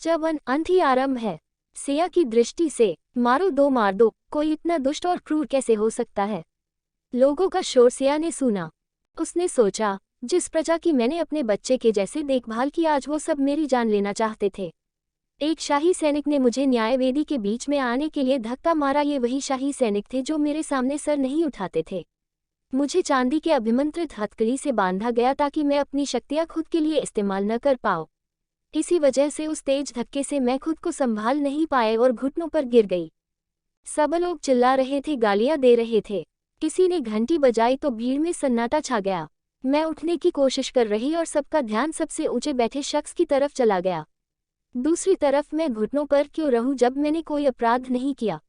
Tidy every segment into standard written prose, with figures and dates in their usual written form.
चवन अंत ही आरंभ है। सिया की दृष्टि से मारो दो मार दो, कोई इतना दुष्ट और क्रूर कैसे हो सकता है। लोगों का शोर सिया ने सुना। उसने सोचा, जिस प्रजा की मैंने अपने बच्चे के जैसे देखभाल की, आज वो सब मेरी जान लेना चाहते थे। एक शाही सैनिक ने मुझे न्याय वेदी के बीच में आने के लिए धक्का मारा। ये वही शाही सैनिक थे जो मेरे सामने सर नहीं उठाते थे। मुझे चांदी के अभिमंत्रित हथकड़ी से बांधा गया ताकि मैं अपनी शक्तियां खुद के लिए इस्तेमाल न कर पाऊं। इसी वजह से उस तेज धक्के से मैं खुद को संभाल नहीं पाए और घुटनों पर गिर गई। सब लोग चिल्ला रहे थे, गालियां दे रहे थे। किसी ने घंटी बजाई तो भीड़ में सन्नाटा छा गया। मैं उठने की कोशिश कर रही और सबका ध्यान सबसे ऊंचे बैठे शख्स की तरफ चला गया। दूसरी तरफ मैं घुटनों पर क्यों रहूं जब मैंने कोई अपराध नहीं किया।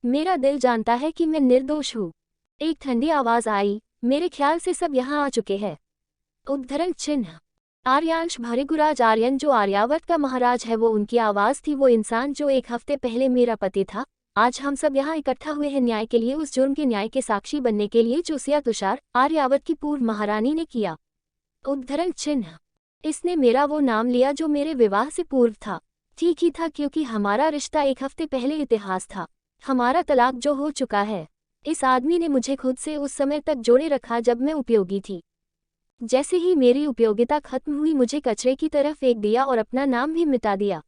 मेरा दिल जानता है कि मैं निर्दोष हूँ। एक ठंडी आवाज आई, मेरे ख्याल से सब यहाँ आ चुके हैं। उद्धरण चिन्ह आर्यांश भृगुराज आर्यन जो आर्यावर्त का महाराज है, वो उनकी आवाज थी। वो इंसान जो एक हफ्ते पहले मेरा पति था। आज हम सब यहाँ इकट्ठा हुए हैं न्याय के लिए, उस जुर्म के न्याय के साक्षी बनने के लिए जो सिया तुषार आर्यावर्त की पूर्व महारानी ने किया। उद्धरण चिन्ह इसने मेरा वो नाम लिया जो मेरे विवाह से पूर्व था। ठीक ही था, क्योंकि हमारा रिश्ता एक हफ्ते पहले इतिहास था। हमारा तलाक जो हो चुका है। इस आदमी ने मुझे खुद से उस समय तक जोड़े रखा जब मैं उपयोगी थी। जैसे ही मेरी उपयोगिता खत्म हुई, मुझे कचरे की तरह फेंक दिया और अपना नाम भी मिटा दिया।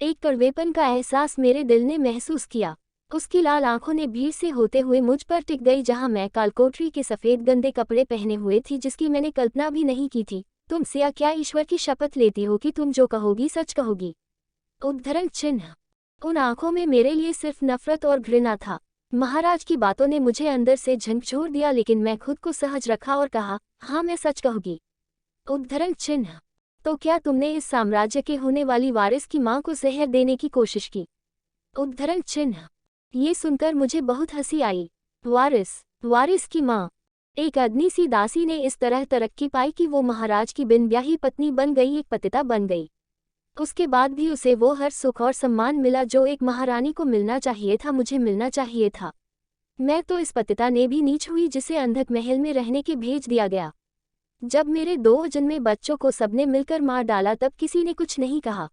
एक कड़वेपन का एहसास मेरे दिल ने महसूस किया। उसकी लाल आंखों ने भीड़ से होते हुए मुझ पर टिक गई, जहां मैं कालकोठरी के सफेद गंदे कपड़े पहने हुए थी, जिसकी मैंने कल्पना भी नहीं की थी। तुम सिया क्या ईश्वर की शपथ लेती हो कि तुम जो कहोगी सच कहोगी? उद्धरण चिन्ह उन आंखों में मेरे लिए सिर्फ नफरत और घृणा था। महाराज की बातों ने मुझे अंदर से झंझोर दिया, लेकिन मैं खुद को सहज रखा और कहा, हाँ मैं सच कहूंगी। उद्धरण चिन्ह तो क्या तुमने इस साम्राज्य के होने वाली वारिस की मां को जहर देने की कोशिश की? उद्धरण चिन्ह ये सुनकर मुझे बहुत हंसी आई। वारिस की मां। एक अग्नि सी दासी ने इस तरह तरक्की पाई कि वो महाराज की बिन ब्याही पत्नी बन गई, एक पतिता बन गई। उसके बाद भी उसे वो हर सुख और सम्मान मिला जो एक महारानी को मिलना चाहिए था, मुझे मिलना चाहिए था। मैं तो इस पतिता ने भी नीच हुई जिसे अंधक महल में रहने के भेज दिया गया। जब मेरे 2 जन्मे बच्चों को सबने मिलकर मार डाला तब किसी ने कुछ नहीं कहा।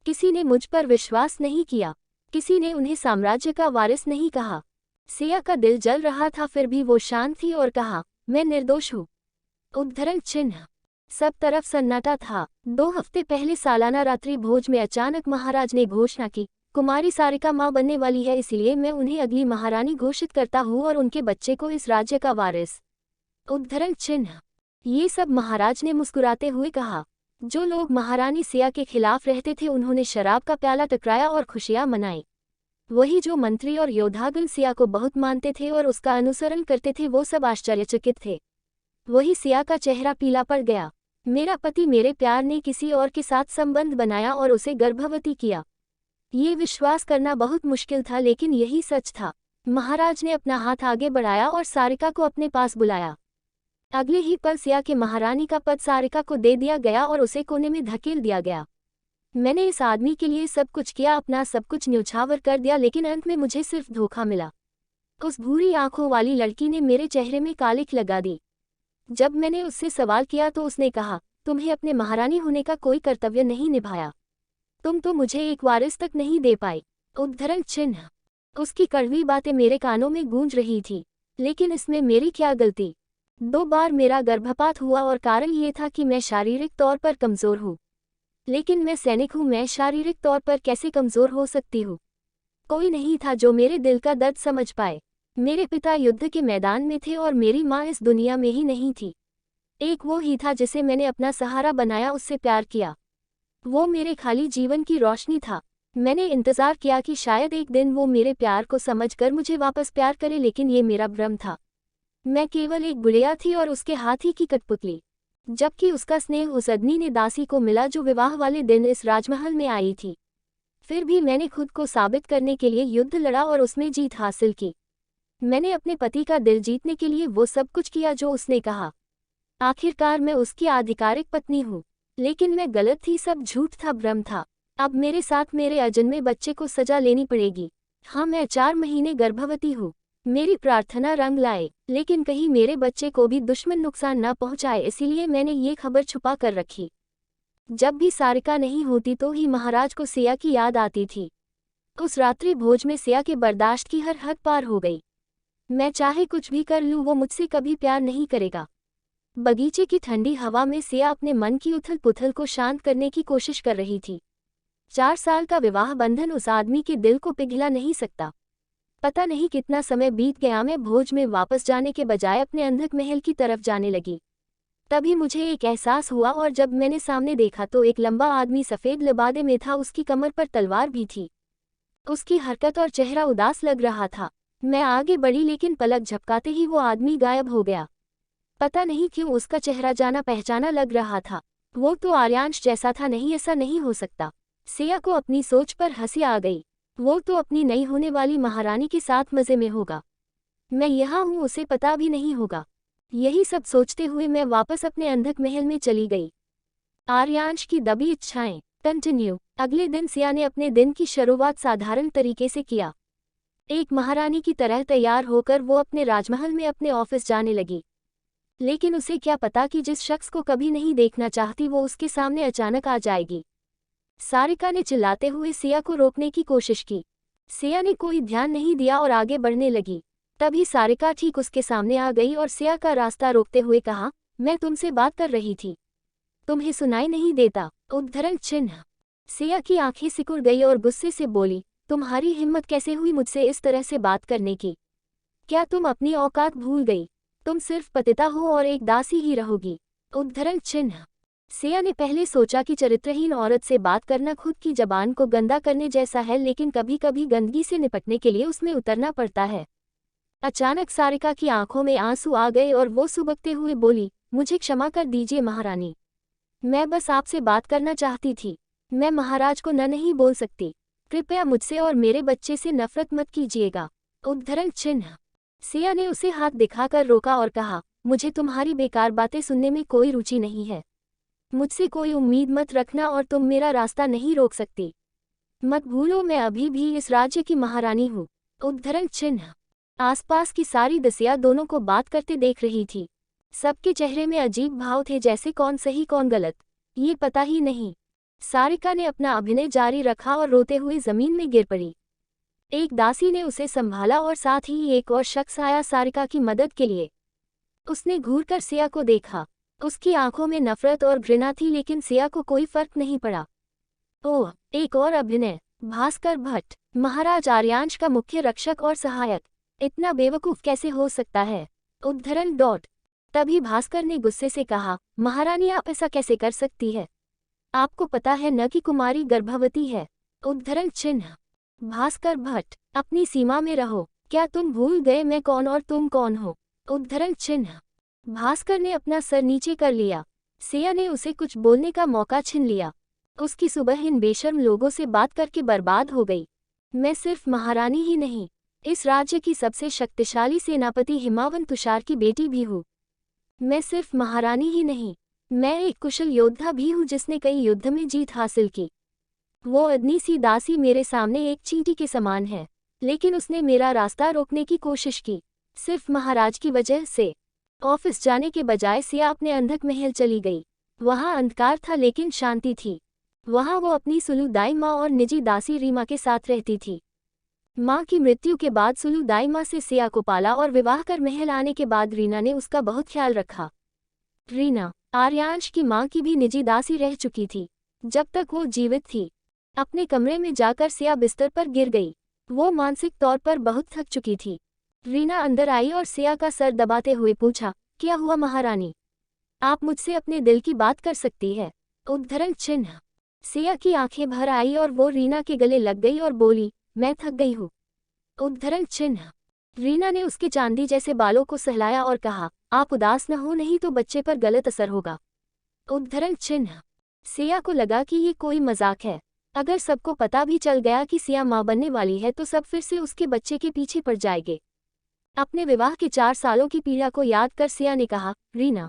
किसी ने मुझ पर विश्वास नहीं किया। किसी ने उन्हें साम्राज्य का वारिस नहीं कहा। सिया का दिल जल रहा था, फिर भी वो शांत थी और कहा, मैं निर्दोष हूँ। उद्धरण चिन्ह सब तरफ सन्नाटा था। 2 हफ्ते पहले सालाना रात्रि भोज में अचानक महाराज ने घोषणा की, कुमारी सारिका मां बनने वाली है, इसलिए मैं उन्हें अगली महारानी घोषित करता हूँ और उनके बच्चे को इस राज्य का वारिस। उद्धरण चिन्ह ये सब महाराज ने मुस्कुराते हुए कहा। जो लोग महारानी सिया के खिलाफ रहते थे उन्होंने शराब का प्याला टकराया और खुशियां मनाई। वही जो मंत्री और योद्धागण सिया को बहुत मानते थे और उसका अनुसरण करते थे, वो सब आश्चर्यचकित थे। वही सिया का चेहरा पीला पड़ गया। मेरा पति मेरे प्यार ने किसी और के साथ संबंध बनाया और उसे गर्भवती किया। ये विश्वास करना बहुत मुश्किल था, लेकिन यही सच था। महाराज ने अपना हाथ आगे बढ़ाया और सारिका को अपने पास बुलाया। अगले ही पल सिया के महारानी का पद सारिका को दे दिया गया और उसे कोने में धकेल दिया गया। मैंने इस आदमी के लिए सब कुछ किया, अपना सब कुछ न्यौछावर कर दिया, लेकिन अंत में मुझे सिर्फ धोखा मिला। उस भूरी आंखों वाली लड़की ने मेरे चेहरे में कालिख लगा दी। जब मैंने उससे सवाल किया तो उसने कहा, तुम्हें अपने महारानी होने का कोई कर्तव्य नहीं निभाया। तुम तो मुझे एक वारिस तक नहीं दे पाई। उद्धरण चिन्ह उसकी कड़वी बातें मेरे कानों में गूंज रही थी। लेकिन इसमें मेरी क्या गलती? 2 बार मेरा गर्भपात हुआ और कारण ये था कि मैं शारीरिक तौर पर कमजोर हूँ। लेकिन मैं सैनिक हूँ, मैं शारीरिक तौर पर कैसे कमजोर हो सकती हूँ? कोई नहीं था जो मेरे दिल का दर्द समझ पाए। मेरे पिता युद्ध के मैदान में थे और मेरी माँ इस दुनिया में ही नहीं थी। एक वो ही था जिसे मैंने अपना सहारा बनाया, उससे प्यार किया। वो मेरे खाली जीवन की रोशनी था। मैंने इंतजार किया कि शायद एक दिन वो मेरे प्यार को समझकर मुझे वापस प्यार करे, लेकिन ये मेरा भ्रम था। मैं केवल एक गुड़िया थी और उसके हाथी की कठपुतली, जबकि उसका स्नेह उस अग्नि ने दासी को मिला जो विवाह वाले दिन इस राजमहल में आई थी। फिर भी मैंने खुद को साबित करने के लिए युद्ध लड़ा और उसमें जीत हासिल की। मैंने अपने पति का दिल जीतने के लिए वो सब कुछ किया जो उसने कहा। आखिरकार मैं उसकी आधिकारिक पत्नी हूँ। लेकिन मैं गलत थी, सब झूठ था, भ्रम था। अब मेरे साथ मेरे अजन्मे बच्चे को सजा लेनी पड़ेगी। हाँ, मैं 4 महीने गर्भवती हूँ। मेरी प्रार्थना रंग लाए, लेकिन कहीं मेरे बच्चे को भी दुश्मन नुकसान न पहुंचाए, इसीलिए मैंने ये खबर छुपा कर रखी। जब भी सारिका नहीं होती तो ही महाराज को सिया की याद आती थी। उस रात्रि भोज में सिया के बर्दाश्त की हर हद पार हो गई। मैं चाहे कुछ भी कर लूँ वो मुझसे कभी प्यार नहीं करेगा। बगीचे की ठंडी हवा में सिया अपने मन की उथल पुथल को शांत करने की कोशिश कर रही थी। 4 साल का विवाह बंधन उस आदमी के दिल को पिघला नहीं सकता। पता नहीं कितना समय बीत गया, मैं भोज में वापस जाने के बजाय अपने अंधक महल की तरफ जाने लगी। तभी मुझे एक एहसास हुआ और जब मैंने सामने देखा तो एक लंबा आदमी सफ़ेद लिबादे में था। उसकी कमर पर तलवार भी थी। उसकी हरकत और चेहरा उदास लग रहा था। मैं आगे बढ़ी लेकिन पलक झपकाते ही वो आदमी गायब हो गया। पता नहीं क्यों उसका चेहरा जाना पहचाना लग रहा था। वो तो आर्यांश जैसा था। नहीं, ऐसा नहीं हो सकता। सिया को अपनी सोच पर हंसी आ गई। वो तो अपनी नई होने वाली महारानी के साथ मज़े में होगा। मैं यहाँ हूँ उसे पता भी नहीं होगा। यही सब सोचते हुए मैं वापस अपने अंधक महल में चली गई। आर्यांश की दबी इच्छाएं कंटिन्यू। अगले दिन सिया ने अपने दिन की शुरुआत साधारण तरीके से किया। एक महारानी की तरह तैयार होकर वो अपने राजमहल में अपने ऑफिस जाने लगी। लेकिन उसे क्या पता कि जिस शख्स को कभी नहीं देखना चाहती वो उसके सामने अचानक आ जाएगी। सारिका ने चिल्लाते हुए सिया को रोकने की कोशिश की। सिया ने कोई ध्यान नहीं दिया और आगे बढ़ने लगी। तभी सारिका ठीक उसके सामने आ गई और सिया का रास्ता रोकते हुए कहा, मैं तुमसे बात कर रही थी, तुम्हें सुनाई नहीं देता? उद्धरण चिन्ह। सिया की आंखें सिकुड़ गई और गुस्से से बोली, तुम्हारी हिम्मत कैसे हुई मुझसे इस तरह से बात करने की? क्या तुम अपनी औकात भूल गई? तुम सिर्फ पतिता हो और एक दासी ही रहोगी। उद्धरण चिन्ह। सिया ने पहले सोचा कि चरित्रहीन औरत से बात करना खुद की जबान को गंदा करने जैसा है, लेकिन कभी कभी गंदगी से निपटने के लिए उसमें उतरना पड़ता है। अचानक सारिका की आंखों में आंसू आ गए और वो सुबकते हुए बोली, मुझे क्षमा कर दीजिए महारानी, मैं बस आपसे बात करना चाहती थी। मैं महाराज को न नहीं बोल सकती। कृपया मुझसे और मेरे बच्चे से नफरत मत कीजिएगा। उद्धरण चिन्ह। सिया ने उसे हाथ दिखाकर रोका और कहा, मुझे तुम्हारी बेकार बातें सुनने में कोई रुचि नहीं है। मुझसे कोई उम्मीद मत रखना और तुम मेरा रास्ता नहीं रोक सकती। मत भूलो मैं अभी भी इस राज्य की महारानी हूँ। उद्धरण चिन्ह। आसपास की सारी दसिया दोनों को बात करते देख रही थी। सबके चेहरे में अजीब भाव थे, जैसे कौन सही कौन गलत ये पता ही नहीं। सारिका ने अपना अभिनय जारी रखा और रोते हुए जमीन में गिर पड़ी। एक दासी ने उसे संभाला और साथ ही एक और शख्स आया सारिका की मदद के लिए। उसने घूरकर सिया को देखा। उसकी आंखों में नफरत और घृणा थी, लेकिन सिया को कोई फर्क नहीं पड़ा। ओह, एक और अभिनय। भास्कर भट्ट, महाराज आर्यांश का मुख्य रक्षक और सहायक, इतना बेवकूफ कैसे हो सकता है? उद्धरण डॉट। तभी भास्कर ने गुस्से से कहा, महारानी आप ऐसा कैसे कर सकती है? आपको पता है न कि कुमारी गर्भवती है? उद्धरण चिन्ह। भास्कर भट्ट, अपनी सीमा में रहो। क्या तुम भूल गए मैं कौन और तुम कौन हो? उद्धरण चिन्ह। भास्कर ने अपना सर नीचे कर लिया। सिया ने उसे कुछ बोलने का मौका छीन लिया। उसकी सुबह इन बेशर्म लोगों से बात करके बर्बाद हो गई। मैं सिर्फ महारानी ही नहीं, इस राज्य की सबसे शक्तिशाली सेनापति हिमावंत तुषार की बेटी भी हूँ। मैं सिर्फ महारानी ही नहीं, मैं एक कुशल योद्धा भी हूँ जिसने कई युद्ध में जीत हासिल की। वो अदनी सी दासी मेरे सामने एक चींटी के समान है, लेकिन उसने मेरा रास्ता रोकने की कोशिश की, सिर्फ महाराज की वजह से। ऑफिस जाने के बजाय सिया अपने अंधक महल चली गई। वहाँ अंधकार था लेकिन शांति थी। वहाँ वो अपनी सुलू दाई माँ और निजी दासी रीमा के साथ रहती थी। माँ की मृत्यु के बाद सुलू दाई माँ से सिया को पाला और विवाह कर महल आने के बाद रीना ने उसका बहुत ख्याल रखा। रीना आर्यांश की माँ की भी निजी दासी रह चुकी थी जब तक वो जीवित थी। अपने कमरे में जाकर सिया बिस्तर पर गिर गई। वो मानसिक तौर पर बहुत थक चुकी थी। रीना अंदर आई और सिया का सर दबाते हुए पूछा, क्या हुआ महारानी? आप मुझसे अपने दिल की बात कर सकती है? उद्धरण चिन्ह। सिया की आंखें भर आई और वो रीना के गले लग गई और बोली, मैं थक गई हूँ। उद्धरण चिन्ह। रीना ने उसके चांदी जैसे बालों को सहलाया और कहा, आप उदास न हो, नहीं तो बच्चे पर गलत असर होगा। उद्धरण चिन्ह। सिया को लगा कि ये कोई मजाक है। अगर सबको पता भी चल गया कि सिया माँ बनने वाली है तो सब फिर से उसके बच्चे के पीछे पड़ जाएंगे। अपने विवाह के 4 सालों की पीड़ा को याद कर सिया ने कहा, रीना,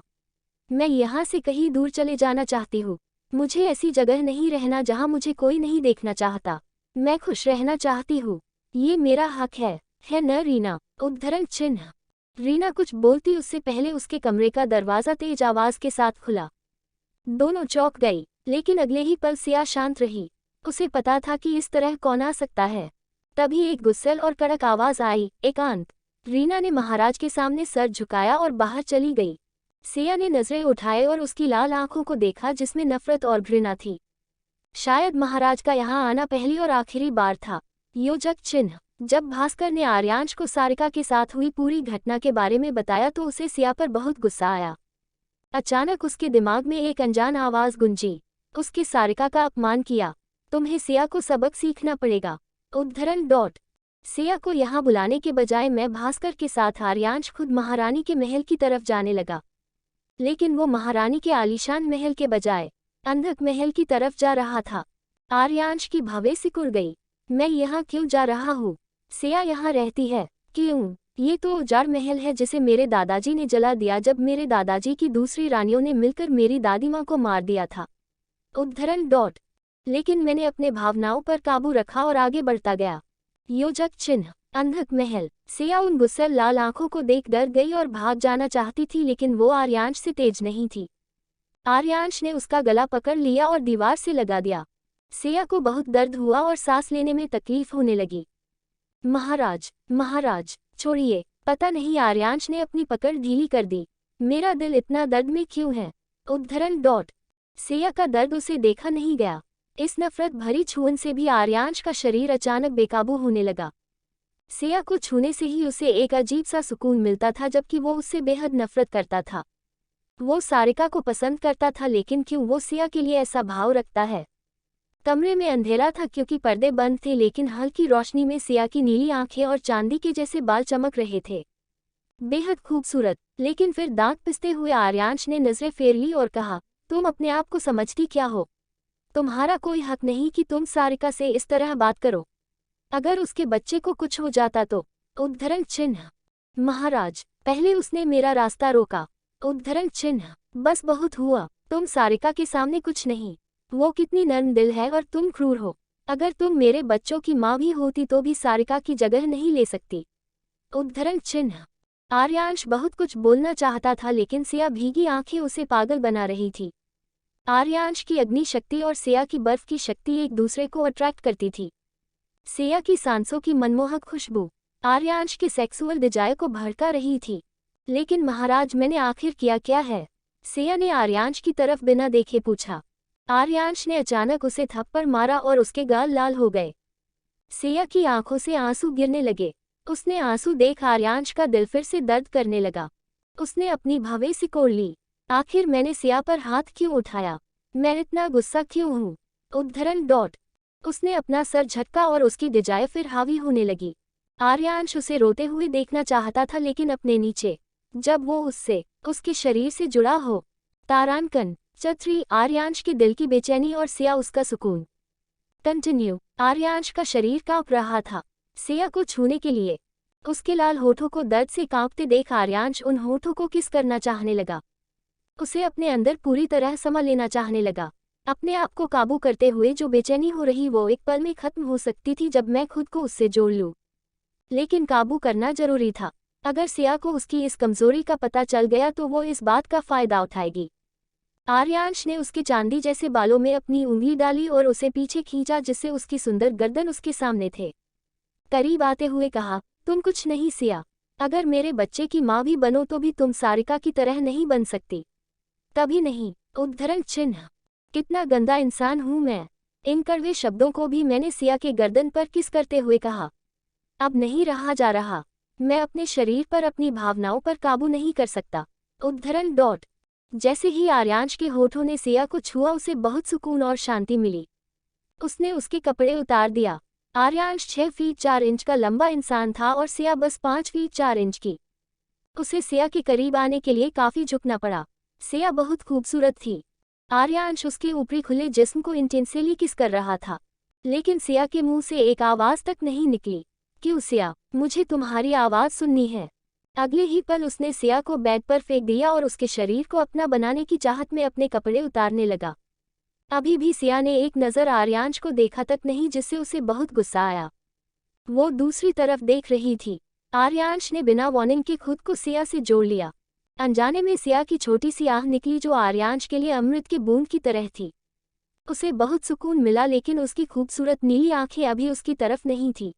मैं यहाँ से कहीं दूर चले जाना चाहती हूँ। मुझे ऐसी जगह नहीं रहना जहाँ मुझे कोई नहीं देखना चाहता। मैं खुश रहना चाहती हूँ। ये मेरा हक है न रीना? उद्धरण चिन्ह। रीना कुछ बोलती उससे पहले उसके कमरे का दरवाज़ा तेज आवाज़ के साथ खुला। दोनों चौंक गई। लेकिन अगले ही पल सिया शांत रही। उसे पता था कि इस तरह कौन आ सकता है। तभी एक गुस्सैल और कड़क आवाज आई, एकांत। रीना ने महाराज के सामने सर झुकाया और बाहर चली गई। सिया ने नजरें उठाए और उसकी लाल आंखों को देखा जिसमें नफरत और घृणा थी। शायद महाराज का यहाँ आना पहली और आखिरी बार था। योजक चिन्ह। जब भास्कर ने आर्यांश को सारिका के साथ हुई पूरी घटना के बारे में बताया तो उसे सिया पर बहुत गुस्सा आया। अचानक उसके दिमाग में एक अनजान आवाज गूंजी, उसकी सारिका का अपमान किया। तुम्हें सिया को सबक सीखना पड़ेगा। उद्धरण डॉट। सिया को यहाँ बुलाने के बजाय मैं भास्कर के साथ आर्यांश खुद महारानी के महल की तरफ जाने लगा। लेकिन वो महारानी के आलीशान महल के बजाय अंधक महल की तरफ जा रहा था। आर्यांश की भवें सिकुड़ गई। मैं यहाँ क्यों जा रहा हूँ? सिया यहाँ रहती है। क्यों? ये तो उजाड़ महल है जिसे मेरे दादाजी ने जला दिया जब मेरे दादाजी की दूसरी रानियों ने मिलकर मेरी दादी माँ को मार दिया था। उद्धरण डॉट। लेकिन मैंने अपने भावनाओं पर काबू रखा और आगे बढ़ता गया। योजक चिन्ह। अंधक महल। सिया उन गुस्सैल लाल आंखों को देख डर गई और भाग जाना चाहती थी, लेकिन वो आर्यांश से तेज नहीं थी। आर्यांश ने उसका गला पकड़ लिया और दीवार से लगा दिया। सिया को बहुत दर्द हुआ और सांस लेने में तकलीफ होने लगी। महाराज, महाराज, छोड़िए। पता नहीं आर्यांश ने अपनी पकड़ ढीली कर दी। मेरा दिल इतना दर्द में क्यों है? उद्धरण डॉट। सिया का दर्द उसे देखा नहीं गया। इस नफरत भरी छुअन से भी आर्यांश का शरीर अचानक बेकाबू होने लगा। सिया को छूने से ही उसे एक अजीब सा सुकून मिलता था, जबकि वो उससे बेहद नफरत करता था। वो सारिका को पसंद करता था, लेकिन क्यों वो सिया के लिए ऐसा भाव रखता है? कमरे में अंधेरा था क्योंकि पर्दे बंद थे, लेकिन हल्की रोशनी में सिया की नीली आंखें और चांदी के जैसे बाल चमक रहे थे। बेहद खूबसूरत। लेकिन फिर दांत पिसते हुए आर्यांश ने नजरें फेर ली और कहा, तुम अपने आप को समझती क्या हो? तुम्हारा कोई हक नहीं कि तुम सारिका से इस तरह बात करो। अगर उसके बच्चे को कुछ हो जाता तो? उद्धरण चिन्ह। महाराज, पहले उसने मेरा रास्ता रोका। उद्धरण चिन्ह। बस बहुत हुआ। तुम सारिका के सामने कुछ नहीं। वो कितनी नर्म दिल है और तुम क्रूर हो। अगर तुम मेरे बच्चों की माँ भी होती तो भी सारिका की जगह नहीं ले सकती। उद्धरण चिन्ह। आर्यांश बहुत कुछ बोलना चाहता था, लेकिन सिया भीगी आंखें उसे पागल बना रही थी। आर्यांश की अग्नि शक्ति और सिया की बर्फ की शक्ति एक दूसरे को अट्रैक्ट करती थी। सिया की सांसों की मनमोहक खुशबू आर्यांश के सेक्सुअल डिजायर को भड़का रही थी। लेकिन महाराज, मैंने आखिर किया क्या है? सिया ने आर्यांश की तरफ बिना देखे पूछा। आर्यांश ने अचानक उसे थप्पड़ मारा और उसके गाल लाल हो गए। सिया की आंखों से आंसू गिरने लगे। उसने आंसू देख आर्यांश का दिल फिर से दर्द करने लगा। उसने अपनी भवें सिकोड़ ली। आखिर मैंने सिया पर हाथ क्यों उठाया? मैं इतना गुस्सा क्यों हूँ? उद्धरण डॉट। उसने अपना सर झटका और उसकी डिजायर फिर हावी होने लगी। आर्यांश उसे रोते हुए देखना चाहता था, लेकिन अपने नीचे, जब वो उससे, उसके शरीर से जुड़ा हो। तारांकन। चतुरी। आर्यांश के दिल की बेचैनी और सिया उसका सुकून। कंटिन्यू। आर्यांश का शरीर कांप रहा था सिया को छूने के लिए। उसके लाल होठों को दर्द से कांपते देख आर्यांश उन होठों को किस करना चाहने लगा। उसे अपने अंदर पूरी तरह समा लेना चाहने लगा। अपने आप को काबू करते हुए जो बेचैनी हो रही वो एक पल में खत्म हो सकती थी जब मैं खुद को उससे जोड़ लूं। लेकिन काबू करना जरूरी था। अगर सिया को उसकी इस कमजोरी का पता चल गया तो वो इस बात का फायदा उठाएगी। आर्यांश ने उसके चांदी जैसे बालों में अपनी उंगली डाली और उसे पीछे खींचा, जिससे उसकी सुंदर गर्दन उसके सामने थे। करीब आते हुए कहा, तुम कुछ नहीं सिया। अगर मेरे बच्चे की माँ भी बनो तो भी तुम सारिका की तरह नहीं बन सकती। कभी नहीं। उद्धरण चिन्ह। कितना गंदा इंसान हूं मैं। इन कड़वे शब्दों को भी मैंने सिया के गर्दन पर किस करते हुए कहा। अब नहीं रहा जा रहा। मैं अपने शरीर पर, अपनी भावनाओं पर काबू नहीं कर सकता। उद्धरण डॉट। जैसे ही आर्यांश के होठों ने सिया को छुआ उसे बहुत सुकून और शांति मिली। उसने उसके कपड़े उतार दिया। आर्यांश 6 फीट 4 इंच का लंबा इंसान था और सिया बस 5 फीट 4 इंच की। उसे सिया के करीब आने के लिए काफी झुकना पड़ा। सिया बहुत खूबसूरत थी। आर्यांश उसके ऊपरी खुले जिस्म को इंटेंसली किस कर रहा था, लेकिन सिया के मुंह से एक आवाज तक नहीं निकली। क्यों सिया, मुझे तुम्हारी आवाज सुननी है। अगले ही पल उसने सिया को बेड पर फेंक दिया और उसके शरीर को अपना बनाने की चाहत में अपने कपड़े उतारने लगा। अभी भी सिया ने एक नज़र आर्यांश को देखा तक नहीं, जिससे उसे बहुत गुस्सा आया। वो दूसरी तरफ देख रही थी। आर्यांश ने बिना वार्निंग के खुद को सिया से जोड़ लिया। अनजाने में सिया की छोटी सी आह निकली जो आर्यांश के लिए अमृत की बूंद की तरह थी। उसे बहुत सुकून मिला, लेकिन उसकी खूबसूरत नीली आंखें अभी उसकी तरफ नहीं थी।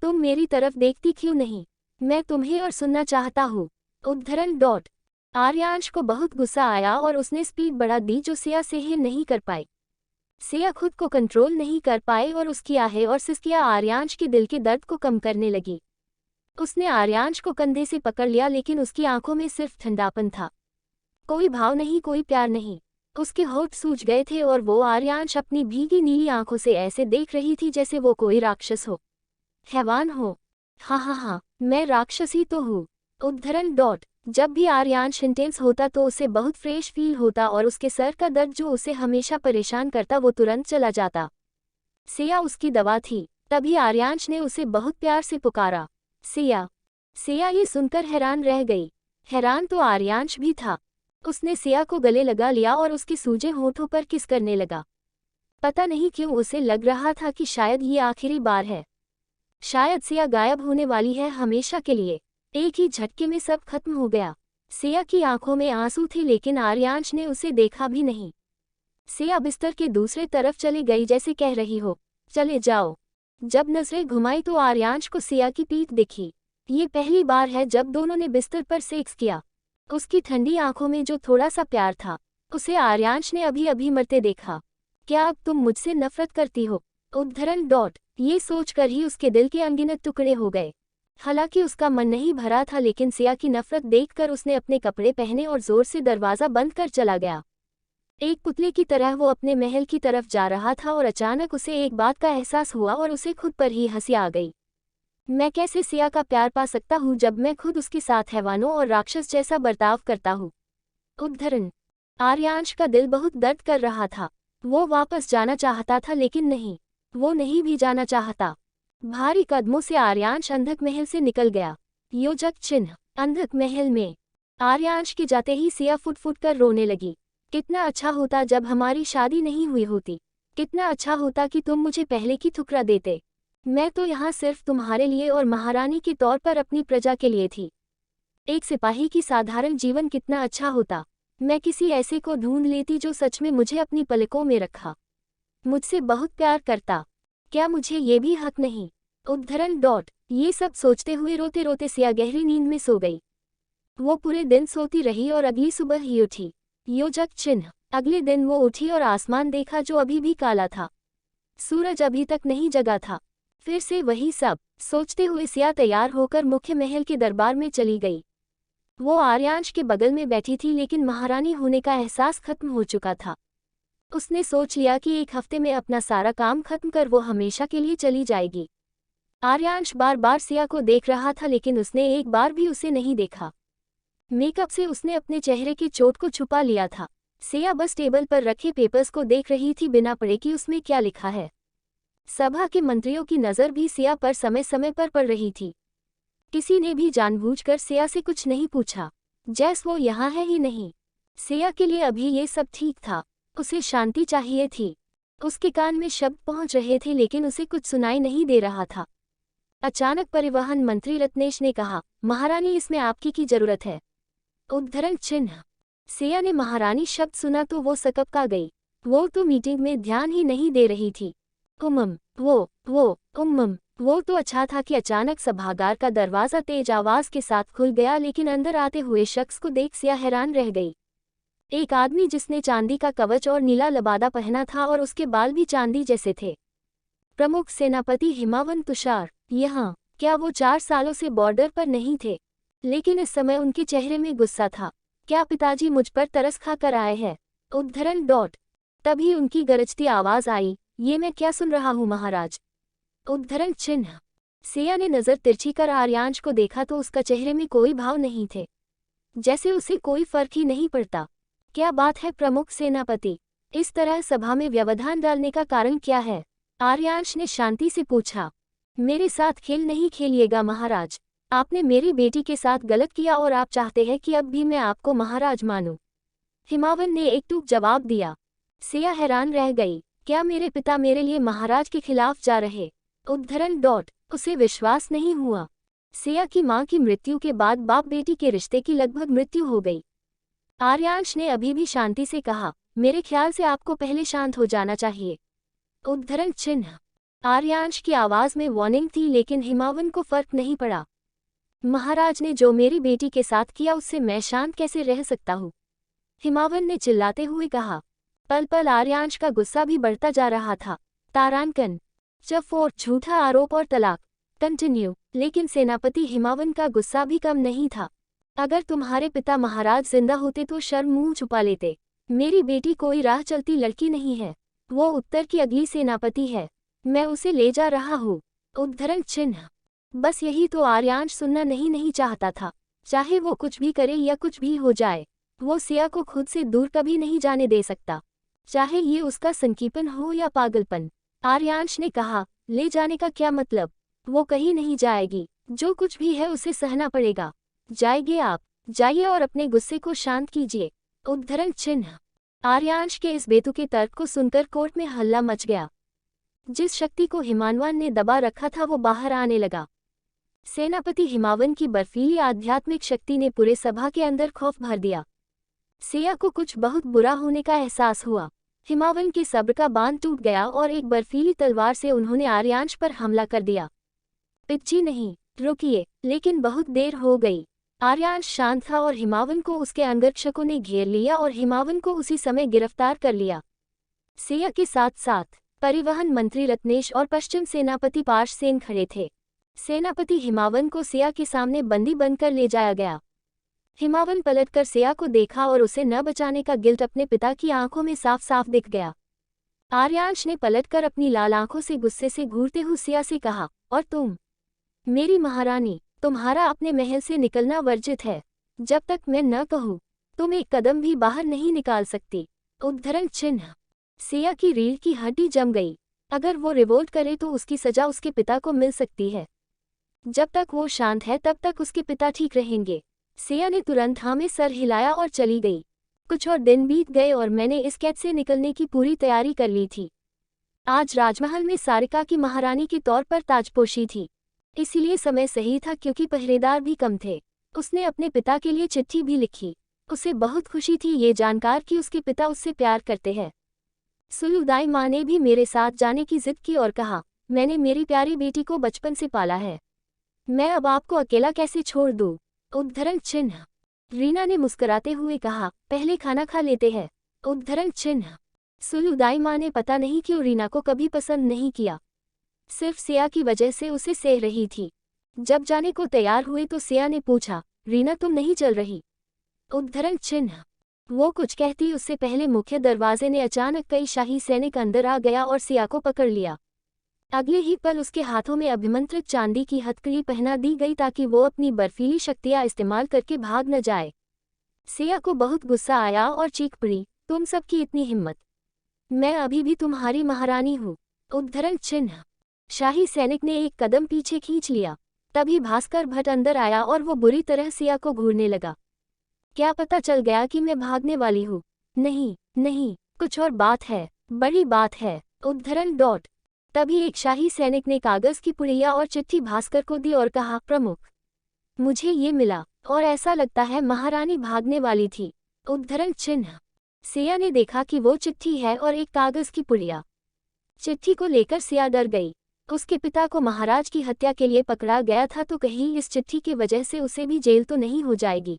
तुम मेरी तरफ देखती क्यों नहीं? मैं तुम्हें और सुनना चाहता हूँ। उद्धरण डॉट। आर्यांश को बहुत गुस्सा आया और उसने स्पीड बढ़ा दी, जो सिया सहन नहीं कर पाई। सिया खुद को कंट्रोल नहीं कर पाए और उसकी आहें और सिसकियां आर्यांश के दिल के दर्द को कम करने लगी। उसने आर्यांश को कंधे से पकड़ लिया, लेकिन उसकी आंखों में सिर्फ ठंडापन था। कोई भाव नहीं, कोई प्यार नहीं। उसके होठ सूज गए थे और वो आर्यांश अपनी भीगी नीली आंखों से ऐसे देख रही थी जैसे वो कोई राक्षस हो, हैवान हो। हाँ, मैं राक्षसी तो हूँ। उद्धरण डॉट। जब भी आर्यांश इंटेंस होता तो उसे बहुत फ्रेश फील होता और उसके सर का दर्द जो उसे हमेशा परेशान करता वो तुरंत चला जाता। सिया उसकी दवा थी। तभी आर्यांश ने उसे बहुत प्यार से पुकारा, सिया। सिया ये सुनकर हैरान रह गई। हैरान तो आर्यांश भी था। उसने सिया को गले लगा लिया और उसके सूजे होठों पर किस करने लगा। पता नहीं क्यों उसे लग रहा था कि शायद ये आखिरी बार है। शायद सिया गायब होने वाली है हमेशा के लिए। एक ही झटके में सब खत्म हो गया। सिया की आंखों में आंसू थे, लेकिन आर्यांश ने उसे देखा भी नहीं। सिया बिस्तर के दूसरे तरफ चली गई, जैसे कह रही हो, चले जाओ। जब नजरें घुमाई तो आर्यांश को सिया की पीठ दिखी। ये पहली बार है जब दोनों ने बिस्तर पर सेक्स किया। उसकी ठंडी आंखों में जो थोड़ा सा प्यार था, उसे आर्यांश ने अभी अभी मरते देखा। क्या अब तुम मुझसे नफरत करती हो? उद्धरण डॉट। ये सोचकर ही उसके दिल के अनगिनत टुकड़े हो गए। हालांकि उसका मन नहीं भरा था, लेकिन सिया की नफरत देखकर उसने अपने कपड़े पहने और जोर से दरवाजा बंद कर चला गया। एक पुतले की तरह वो अपने महल की तरफ जा रहा था और अचानक उसे एक बात का एहसास हुआ और उसे खुद पर ही हंसी आ गई। मैं कैसे सिया का प्यार पा सकता हूँ जब मैं खुद उसके साथ हैवानों और राक्षस जैसा बर्ताव करता हूँ? उद्धरण। आर्यांश का दिल बहुत दर्द कर रहा था। वो वापस जाना चाहता था, लेकिन नहीं, वो नहीं भी जाना चाहता। भारी कदमों से आर्यांश अंधक महल से निकल गया। योजक चिन्ह। अंधक महल में आर्यांश के जाते ही सिया फुट फुट कर रोने लगी। कितना अच्छा होता जब हमारी शादी नहीं हुई होती। कितना अच्छा होता कि तुम मुझे पहले की ठुकरा देते। मैं तो यहाँ सिर्फ तुम्हारे लिए और महारानी के तौर पर अपनी प्रजा के लिए थी। एक सिपाही की साधारण जीवन कितना अच्छा होता। मैं किसी ऐसे को ढूंढ लेती जो सच में मुझे अपनी पलकों में रखा, मुझसे बहुत प्यार करता। क्या मुझे ये भी हक नहीं? उद्धरण डॉट। ये सब सोचते हुए रोते रोते सिया गहरी नींद में सो गई। वो पूरे दिन सोती रही और अगली सुबह ही उठी। योजक चिन्ह। अगले दिन वो उठी और आसमान देखा जो अभी भी काला था। सूरज अभी तक नहीं जगा था। फिर से वही सब सोचते हुए सिया तैयार होकर मुख्य महल के दरबार में चली गई। वो आर्यांश के बगल में बैठी थी, लेकिन महारानी होने का एहसास खत्म हो चुका था। उसने सोच लिया कि एक हफ्ते में अपना सारा काम खत्म कर वो हमेशा के लिए चली जाएगी। आर्यांश बार बार सिया को देख रहा था, लेकिन उसने एक बार भी उसे नहीं देखा। मेकअप से उसने अपने चेहरे की चोट को छुपा लिया था। सिया बस टेबल पर रखे पेपर्स को देख रही थी, बिना पढ़े कि उसमें क्या लिखा है। सभा के मंत्रियों की नज़र भी सिया पर समय समय पर पड़ रही थी। किसी ने भी जानबूझकर सिया से कुछ नहीं पूछा, जैसे वो यहाँ है ही नहीं। सिया के लिए अभी ये सब ठीक था। उसे शांति चाहिए थी। उसके कान में शब्द पहुंच रहे थे, लेकिन उसे कुछ सुनाई नहीं दे रहा था। अचानक परिवहन मंत्री रत्नेश ने कहा, महारानी, इसमें आपकी की जरूरत है। उद्धरण चिन्ह। सिया ने महारानी शब्द सुना तो वो सकपका गई। वो तो मीटिंग में ध्यान ही नहीं दे रही थी। वो तो अच्छा था कि अचानक सभागार का दरवाजा तेज आवाज के साथ खुल गया, लेकिन अंदर आते हुए शख्स को देख सिया हैरान रह गई। एक आदमी जिसने चांदी का कवच और नीला लबादा पहना था और उसके बाल भी चांदी जैसे थे। प्रमुख सेनापति हिमावन तुषार। यहाँ क्या वो 4 सालों से बॉर्डर पर नहीं थे? लेकिन इस समय उनके चेहरे में गुस्सा था। क्या पिताजी मुझ पर तरस खा कर आए हैं? उद्धरण डॉट। तभी उनकी गरजती आवाज आई, ये मैं क्या सुन रहा हूँ महाराज? उद्धरण चिन्ह। सिया ने नजर तिरछी कर आर्यांश को देखा तो उसका चेहरे में कोई भाव नहीं थे, जैसे उसे कोई फर्क ही नहीं पड़ता। क्या बात है प्रमुख सेनापति? इस तरह सभा में व्यवधान डालने का कारण क्या है? आर्यांश ने शांति से पूछा। मेरे साथ खेल नहीं खेलिएगा महाराज। आपने मेरी बेटी के साथ गलत किया और आप चाहते हैं कि अब भी मैं आपको महाराज मानूं। हिमावन ने एकटूक जवाब दिया। सिया हैरान रह गई। क्या मेरे पिता मेरे लिए महाराज के खिलाफ जा रहे? उद्धरण डॉट। उसे विश्वास नहीं हुआ। सिया की मां की मृत्यु के बाद बाप बेटी के रिश्ते की लगभग मृत्यु हो गई। आर्यांश ने अभी भी शांति से कहा, मेरे ख्याल से आपको पहले शांत हो जाना चाहिए। उद्धरण चिन्ह। आर्यांश की आवाज में वार्निंग थी, लेकिन हिमावन को फर्क नहीं पड़ा। महाराज ने जो मेरी बेटी के साथ किया उससे मैं शांत कैसे रह सकता हूँ? हिमावन ने चिल्लाते हुए कहा। पल पल आर्यांश का गुस्सा भी बढ़ता जा रहा था। तारांकन, चफोर, झूठा आरोप और तलाक। कंटिन्यू। लेकिन सेनापति हिमावन का गुस्सा भी कम नहीं था। अगर तुम्हारे पिता महाराज जिंदा होते तो शर्म मुंह छुपा लेते। मेरी बेटी कोई राह चलती लड़की नहीं है, वो उत्तर की अगली सेनापति है। मैं उसे ले जा रहा हूँ। उद्धरण चिन्ह। बस यही तो आर्यांश सुनना नहीं चाहता था। चाहे वो कुछ भी करे या कुछ भी हो जाए, वो सिया को खुद से दूर कभी नहीं जाने दे सकता, चाहे ये उसका संकीपन हो या पागलपन। आर्यांश ने कहा, ले जाने का क्या मतलब? वो कहीं नहीं जाएगी। जो कुछ भी है उसे सहना पड़ेगा। जाइए आप, जाइए और अपने गुस्से को शांत कीजिए। उद्धरण चिन्ह। आर्यांश के इस बेतुके तर्क को सुनकर कोर्ट में हल्ला मच गया। जिस शक्ति को हिमानवान ने दबा रखा था वो बाहर आने लगा। सेनापति हिमावन की बर्फीली आध्यात्मिक शक्ति ने पूरे सभा के अंदर खौफ भर दिया। सिया को कुछ बहुत बुरा होने का एहसास हुआ। हिमावन के सब्र का बांध टूट गया और एक बर्फीली तलवार से उन्होंने आर्यांश पर हमला कर दिया। पिच्ची नहीं, रुकिए। लेकिन बहुत देर हो गई। आर्यांश शांत था और हिमावन को उसके अंगरक्षकों ने घेर लिया और हिमावन को उसी समय गिरफ्तार कर लिया। सिया के साथ साथ परिवहन मंत्री रत्नेश और पश्चिम सेनापति पार्श सेन खड़े थे। सेनापति हिमावन को सिया के सामने बंदी बनकर ले जाया गया। हिमावन पलटकर सिया को देखा और उसे न बचाने का गिल्ट अपने पिता की आंखों में साफ साफ दिख गया। आर्यांश ने पलटकर अपनी लाल आंखों से गुस्से से घूरते हुए सिया से कहा, और तुम? मेरी महारानी, तुम्हारा अपने महल से निकलना वर्जित है। जब तक मैं न कहूँ, तुम एक कदम भी बाहर नहीं निकाल सकती। उद्धरण चिन्ह। सिया की रीढ़ की हड्डी जम गई। अगर वो रिवोल्ट करे तो उसकी सजा उसके पिता को मिल सकती है। जब तक वो शांत है तब तक उसके पिता ठीक रहेंगे। सिया ने तुरंत हाँ में सर हिलाया और चली गई। कुछ और दिन बीत गए और मैंने इस कैद से निकलने की पूरी तैयारी कर ली थी। आज राजमहल में सारिका की महारानी के तौर पर ताजपोशी थी, इसीलिए समय सही था क्योंकि पहरेदार भी कम थे। उसने अपने पिता के लिए चिट्ठी भी लिखी। उसे बहुत खुशी थी ये जानकर कि उसके पिता उससे प्यार करते हैं। सुलुदाई माँ ने भी मेरे साथ जाने की जिद की और कहा, मैंने मेरी प्यारी बेटी को बचपन से पाला है, मैं अब आपको अकेला कैसे छोड़ दूँ? उद्धरण चिन्ह। रीना ने मुस्कुराते हुए कहा, पहले खाना खा लेते हैं। उद्धरण चिन्ह। सुलुदाई माँ ने पता नहीं क्यों रीना को कभी पसंद नहीं किया, सिर्फ सिया की वजह से उसे सह रही थी। जब जाने को तैयार हुए तो सिया ने पूछा, रीना तुम नहीं चल रही? उद्धरण चिन्ह। वो कुछ कहती उससे पहले मुख्य दरवाजे ने अचानक कई शाही सैनिक अंदर आ गया और सिया को पकड़ लिया। अगले ही पल उसके हाथों में अभिमंत्रित चांदी की हथकड़ी पहना दी गई ताकि वो अपनी बर्फीली शक्तियां इस्तेमाल करके भाग न जाए। सिया को बहुत गुस्सा आया और चीख पड़ी, तुम सबकी इतनी हिम्मत, मैं अभी भी तुम्हारी महारानी हूँ। उद्धरण चिन्ह। शाही सैनिक ने एक कदम पीछे खींच लिया। तभी भास्कर भट्ट अंदर आया और वो बुरी तरह सिया को घूरने लगा। क्या पता चल गया कि मैं भागने वाली हूँ? नहीं नहीं, कुछ और बात है, बड़ी बात है। उद्धरण डॉट। तभी एक शाही सैनिक ने कागज की पुड़िया और चिट्ठी भास्कर को दी और कहा, प्रमुख, मुझे ये मिला और ऐसा लगता है महारानी भागने वाली थी। उद्धरण चिन्ह। सिया ने देखा कि वो चिट्ठी है और एक कागज की पुड़िया। चिट्ठी को लेकर सिया डर गई। उसके पिता को महाराज की हत्या के लिए पकड़ा गया था तो कहीं इस चिट्ठी की वजह से उसे भी जेल तो नहीं हो जाएगी।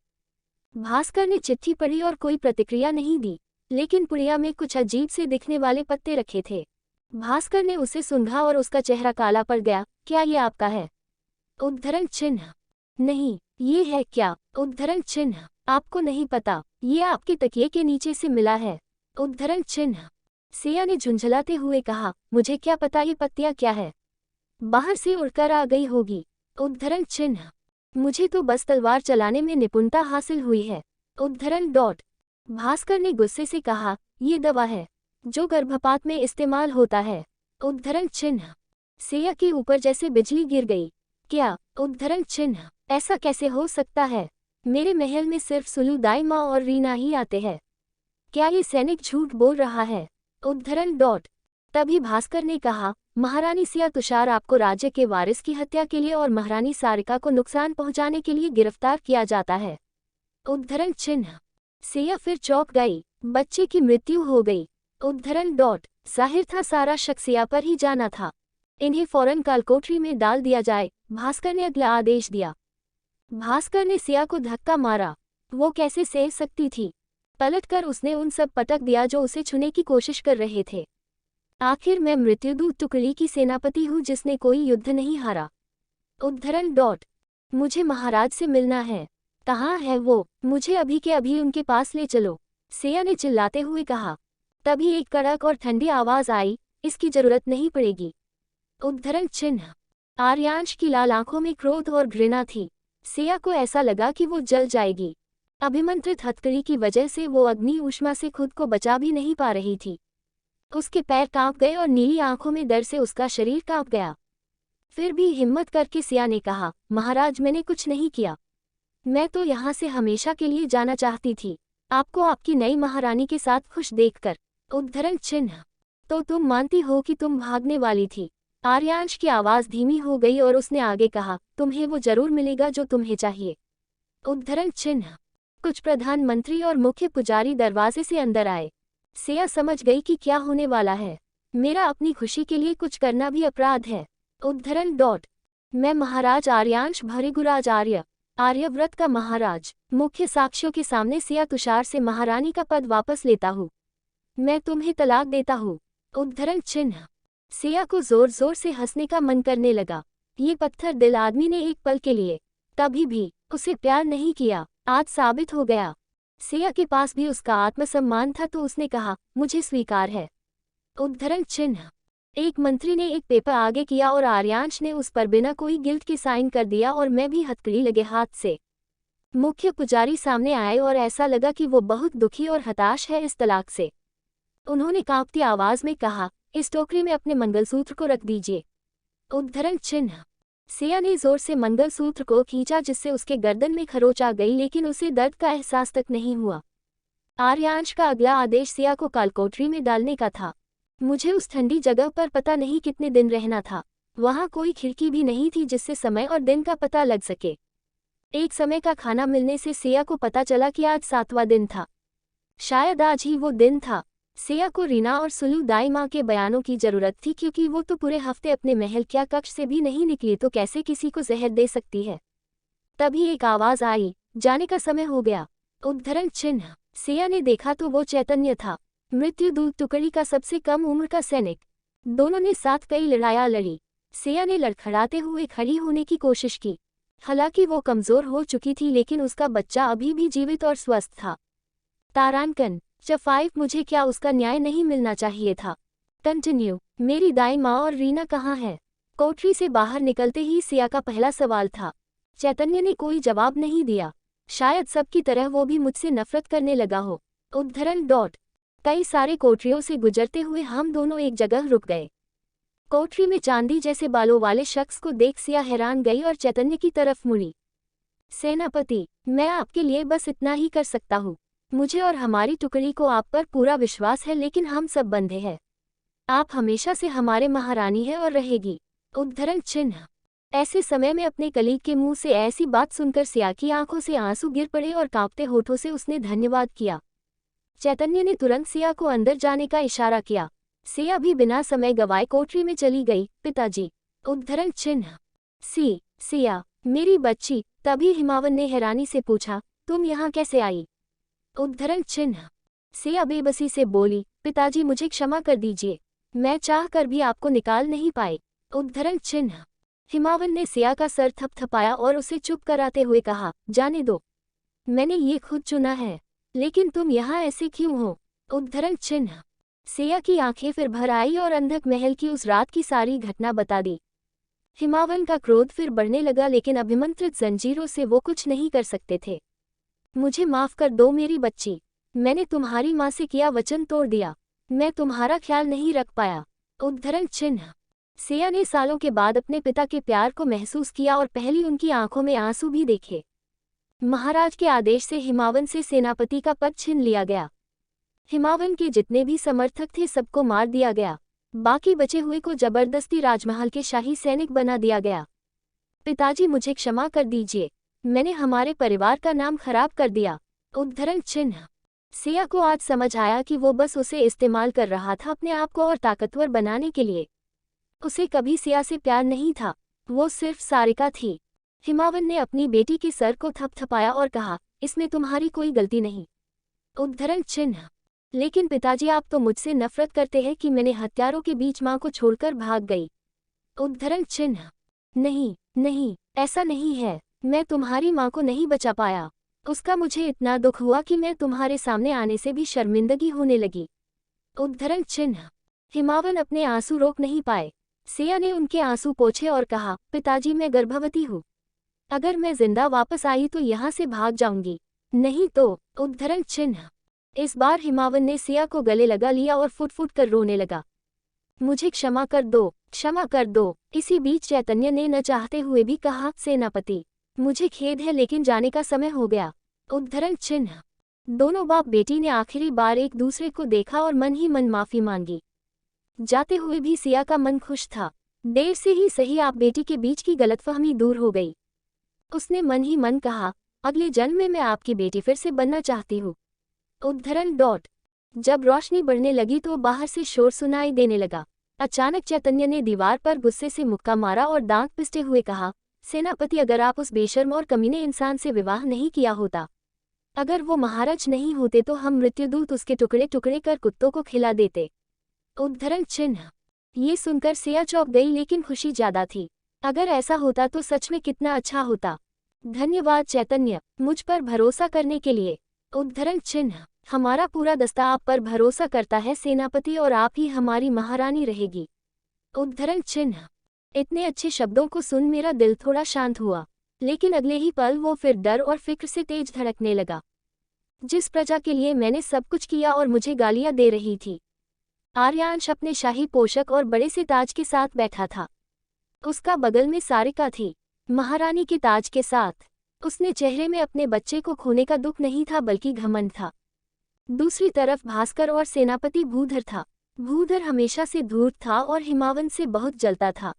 भास्कर ने चिट्ठी पढ़ी और कोई प्रतिक्रिया नहीं दी, लेकिन पुड़िया में कुछ अजीब से दिखने वाले पत्ते रखे थे। भास्कर ने उसे सूंघा और उसका चेहरा काला पड़ गया। क्या ये आपका है? उद्धरण चिन्ह। नहीं, ये है क्या? उद्धरण चिन्ह। आपको नहीं पता, ये आपके तकिए के नीचे से मिला है। उद्धरण चिन्ह। सिया ने झुंझलाते हुए कहा, मुझे क्या पता ये पत्तियां क्या है, बाहर से उड़कर आ गई होगी। उद्धरण चिन्ह। मुझे तो बस तलवार चलाने में निपुणता हासिल हुई है। उद्धरण डॉट। भास्कर ने गुस्से से कहा, ये दवा है जो गर्भपात में इस्तेमाल होता है। उद्धरण चिन्ह। सिया के ऊपर जैसे बिजली गिर गई। क्या? उद्धरण चिन्ह। ऐसा कैसे हो सकता है? मेरे महल में सिर्फ सुलुदाई माँ और रीना ही आते हैं। क्या ये सैनिक झूठ बोल रहा है? उद्धरण डॉट। तभी भास्कर ने कहा, महारानी सिया तुषार आपको राज्य के वारिस की हत्या के लिए और महारानी सारिका को नुकसान पहुंचाने के लिए गिरफ्तार किया जाता है। उद्धरण चिन्ह। सिया फिर चौंक गई। बच्चे की मृत्यु हो गई। उद्धरण डॉट जाहिर था सारा शक सिया पर ही जाना था। इन्हें फौरन कालकोठरी में डाल दिया जाए, भास्कर ने अगला आदेश दिया। भास्कर ने सिया को धक्का मारा। वो कैसे सह सकती थी। पलटकर उसने उन सब पटक दिया जो उसे छूने की कोशिश कर रहे थे। आखिर मैं मृत्युदूत टुकड़ी की सेनापति हूँ जिसने कोई युद्ध नहीं हारा। उद्धरण डॉट मुझे महाराज से मिलना है। कहाँ है वो? मुझे अभी के अभी उनके पास ले चलो, सिया ने चिल्लाते हुए कहा। तभी एक कड़क और ठंडी आवाज आई, इसकी जरूरत नहीं पड़ेगी। उद्धरण चिन्ह आर्यांश की लाल आंखों में क्रोध और घृणा थी। सिया को ऐसा लगा कि वो जल जाएगी। अभिमंत्रित हथकड़ी की वजह से वो अग्नि ऊष्मा से खुद को बचा भी नहीं पा रही थी। उसके पैर कांप गए और नीली आंखों में डर से उसका शरीर कांप गया। फिर भी हिम्मत करके सिया ने कहा, महाराज मैंने कुछ नहीं किया। मैं तो यहाँ से हमेशा के लिए जाना चाहती थी, आपको आपकी नई महारानी के साथ खुश देखकर। उद्धरण चिन्ह तो तुम मानती हो कि तुम भागने वाली थी? आर्यांश की आवाज़ धीमी हो गई और उसने आगे कहा, तुम्हें वो जरूर मिलेगा जो तुम्हें चाहिए। उद्धरण चिन्ह कुछ प्रधानमंत्री और मुख्य पुजारी दरवाजे से अंदर आए। सिया समझ गई कि क्या होने वाला है। मेरा अपनी खुशी के लिए कुछ करना भी अपराध है। उद्धरण डॉट मैं महाराज आर्यांश भृगुराज आर्यव्रत का महाराज, मुख्य साक्ष्यों के सामने सिया तुषार से महारानी का पद वापस लेता हूँ। मैं तुम्हें तलाक देता हूँ। उद्धरण चिन्ह सिया को जोर जोर से हंसने का मन करने लगा। ये पत्थर दिल आदमी ने एक पल के लिए कभी भी उसे प्यार नहीं किया, आज साबित हो गया। सिया के पास भी उसका आत्मसम्मान था तो उसने कहा, मुझे स्वीकार है। उद्धरण चिन्ह एक मंत्री ने एक पेपर आगे किया और आर्यांश ने उस पर बिना कोई गिल्ट के साइन कर दिया और मैं भी हथकड़ी लगे हाथ से। मुख्य पुजारी सामने आए और ऐसा लगा कि वो बहुत दुखी और हताश है इस तलाक से। उन्होंने कांपती आवाज में कहा, इस टोकरी में अपने मंगलसूत्र को रख दीजिए। उद्धरण चिन्ह सिया ने जोर से मंगलसूत्र को खींचा जिससे उसके गर्दन में खरोच आ गई, लेकिन उसे दर्द का एहसास तक नहीं हुआ। आर्यांश का अगला आदेश सिया को कालकोठरी में डालने का था। मुझे उस ठंडी जगह पर पता नहीं कितने दिन रहना था। वहाँ कोई खिड़की भी नहीं थी जिससे समय और दिन का पता लग सके। एक समय का खाना मिलने से सिया को पता चला कि आज 7वां दिन था। शायद आज ही वो दिन था। सिया को रीना और सुलू दाई माँ के बयानों की जरूरत थी, क्योंकि वो तो पूरे हफ्ते अपने महल क्या कक्ष से भी नहीं निकली तो कैसे किसी को जहर दे सकती है। तभी एक आवाज आई, जाने का समय हो गया। उद्धरण चिन्ह सिया ने देखा तो वो चैतन्य था, मृत्युदूत टुकड़ी का सबसे कम उम्र का सैनिक। दोनों ने साथ कई लड़ाइयाँ लड़ी। सिया ने लड़खड़ाते हुए खड़ी होने की कोशिश की। हालांकि वो कमजोर हो चुकी थी, लेकिन उसका बच्चा अभी भी जीवित और स्वस्थ था। तारांकन चफाइफ मुझे क्या उसका न्याय नहीं मिलना चाहिए था? कंटिन्यू मेरी दाई माँ और रीना कहाँ है? कोठरी से बाहर निकलते ही सिया का पहला सवाल था। चैतन्य ने कोई जवाब नहीं दिया। शायद सबकी तरह वो भी मुझसे नफरत करने लगा हो। उद्धरण डॉट कई सारे कोठरियों से गुजरते हुए हम दोनों एक जगह रुक गए। कोठरी में चांदी जैसे बालों वाले शख्स को देख सिया हैरान गई और चैतन्य की तरफ मुड़ी। सेनापति, मैं आपके लिए बस इतना ही कर सकता हूँ। मुझे और हमारी टुकड़ी को आप पर पूरा विश्वास है, लेकिन हम सब बंधे हैं। आप हमेशा से हमारे महारानी है और रहेगी। उद्धरण चिन्ह ऐसे समय में अपने कलीग के मुंह से ऐसी बात सुनकर सिया की आंखों से आंसू गिर पड़े और कांपते होठों से उसने धन्यवाद किया। चैतन्य ने तुरंत सिया को अंदर जाने का इशारा किया। सिया भी बिना समय गवाए कोठरी में चली गई। पिताजी। उद्धरण चिन्ह सिया मेरी बच्ची। तभी हिमावन ने हैरानी से पूछा, तुम यहाँ कैसे आई? उद्धरण चिन्ह सिया बेबसी से बोली, पिताजी मुझे क्षमा कर दीजिए, मैं चाह कर भी आपको निकाल नहीं पाई। उद्धरण चिन्ह हिमावन ने सिया का सर थपथपाया और उसे चुप कराते हुए कहा, जाने दो, मैंने ये खुद चुना है, लेकिन तुम यहाँ ऐसे क्यों हो? उद्धरण चिन्ह सिया की आंखें फिर भर आई और अंधक महल की उस रात की सारी घटना बता दी। हिमावन का क्रोध फिर बढ़ने लगा, लेकिन अभिमंत्रित जंजीरों से वो कुछ नहीं कर सकते थे। मुझे माफ कर दो मेरी बच्ची, मैंने तुम्हारी माँ से किया वचन तोड़ दिया, मैं तुम्हारा ख्याल नहीं रख पाया। उद्धरण चिन्ह सिया ने सालों के बाद अपने पिता के प्यार को महसूस किया और पहली उनकी आंखों में आंसू भी देखे। महाराज के आदेश से हिमावन से सेनापति का पद छीन लिया गया। हिमावन के जितने भी समर्थक थे सबको मार दिया गया। बाकी बचे हुए को जबरदस्ती राजमहल के शाही सैनिक बना दिया गया। पिताजी मुझे क्षमा कर दीजिए, मैंने हमारे परिवार का नाम खराब कर दिया। उद्धरण चिन्ह सिया को आज समझ आया कि वो बस उसे इस्तेमाल कर रहा था अपने आप को और ताकतवर बनाने के लिए। उसे कभी सिया से प्यार नहीं था, वो सिर्फ सारिका थी। हिमावन ने अपनी बेटी के सर को थपथपाया और कहा, इसमें तुम्हारी कोई गलती नहीं। उद्धरण चिन्ह। लेकिन पिताजी, आप तो मुझसे नफरत करते हैं कि मैंने हत्यारों के बीच मां को छोड़कर भाग गई। उद्धरण चिन्ह। नहीं नहीं, ऐसा नहीं है। मैं तुम्हारी मां को नहीं बचा पाया। उसका मुझे इतना दुख हुआ कि मैं तुम्हारे सामने आने से भी शर्मिंदगी होने लगी। उद्धरण चिन्ह। हिमावन अपने आंसू रोक नहीं पाए। सिया ने उनके आंसू पोंछे और कहा, पिताजी, मैं गर्भवती हूँ। अगर मैं जिंदा वापस आई तो यहाँ से भाग जाऊंगी, नहीं तो। उद्धरण चिन्ह। इस बार हिमावन ने सिया को गले लगा लिया और फुट फुट कर रोने लगा। मुझे क्षमा कर दो, क्षमा कर दो। इसी बीच चैतन्य ने न चाहते हुए भी कहा, सेनापति, मुझे खेद है लेकिन जाने का समय हो गया। उद्धरण चिन्ह। दोनों बाप बेटी ने आखिरी बार एक दूसरे को देखा और मन ही मन माफी मांगी। जाते हुए भी सिया का मन खुश था। देर से ही सही आप बेटी के बीच की गलतफहमी दूर हो गई। उसने मन ही मन कहा, अगले जन्म में मैं आपकी बेटी फिर से बनना चाहती हूँ। उद्धरण डॉट। जब रोशनी बढ़ने लगी तो बाहर से शोर सुनाई देने लगा। अचानक चैतन्य ने दीवार पर गुस्से से मुक्का मारा और दांत पिसते हुए कहा, सेनापति, अगर आप उस बेशर्म और कमीने इंसान से विवाह नहीं किया होता, अगर वो महाराज नहीं होते तो हम मृत्युदूत उसके टुकड़े टुकड़े कर कुत्तों को खिला देते। उद्धरण चिन्ह। ये सुनकर सिया चौंक गई लेकिन खुशी ज्यादा थी। अगर ऐसा होता तो सच में कितना अच्छा होता। धन्यवाद चैतन्य, मुझ पर भरोसा करने के लिए। उद्धरण चिन्ह। हमारा पूरा दस्ता आप पर भरोसा करता है सेनापति, और आप ही हमारी महारानी रहेगी। उद्धरण चिन्ह। इतने अच्छे शब्दों को सुन मेरा दिल थोड़ा शांत हुआ, लेकिन अगले ही पल वो फिर डर और फिक्र से तेज धड़कने लगा। जिस प्रजा के लिए मैंने सब कुछ किया और मुझे गालियां दे रही थी। आर्यांश अपने शाही पोशाक और बड़े से ताज के साथ बैठा था। उसका बगल में सारिका थी, महारानी के ताज के साथ। उसने चेहरे में अपने बच्चे को खोने का दुख नहीं था बल्कि घमंड था। दूसरी तरफ भास्कर और सेनापति भूधर था। भूधर हमेशा से धूर्त था और हिमावन से बहुत जलता था।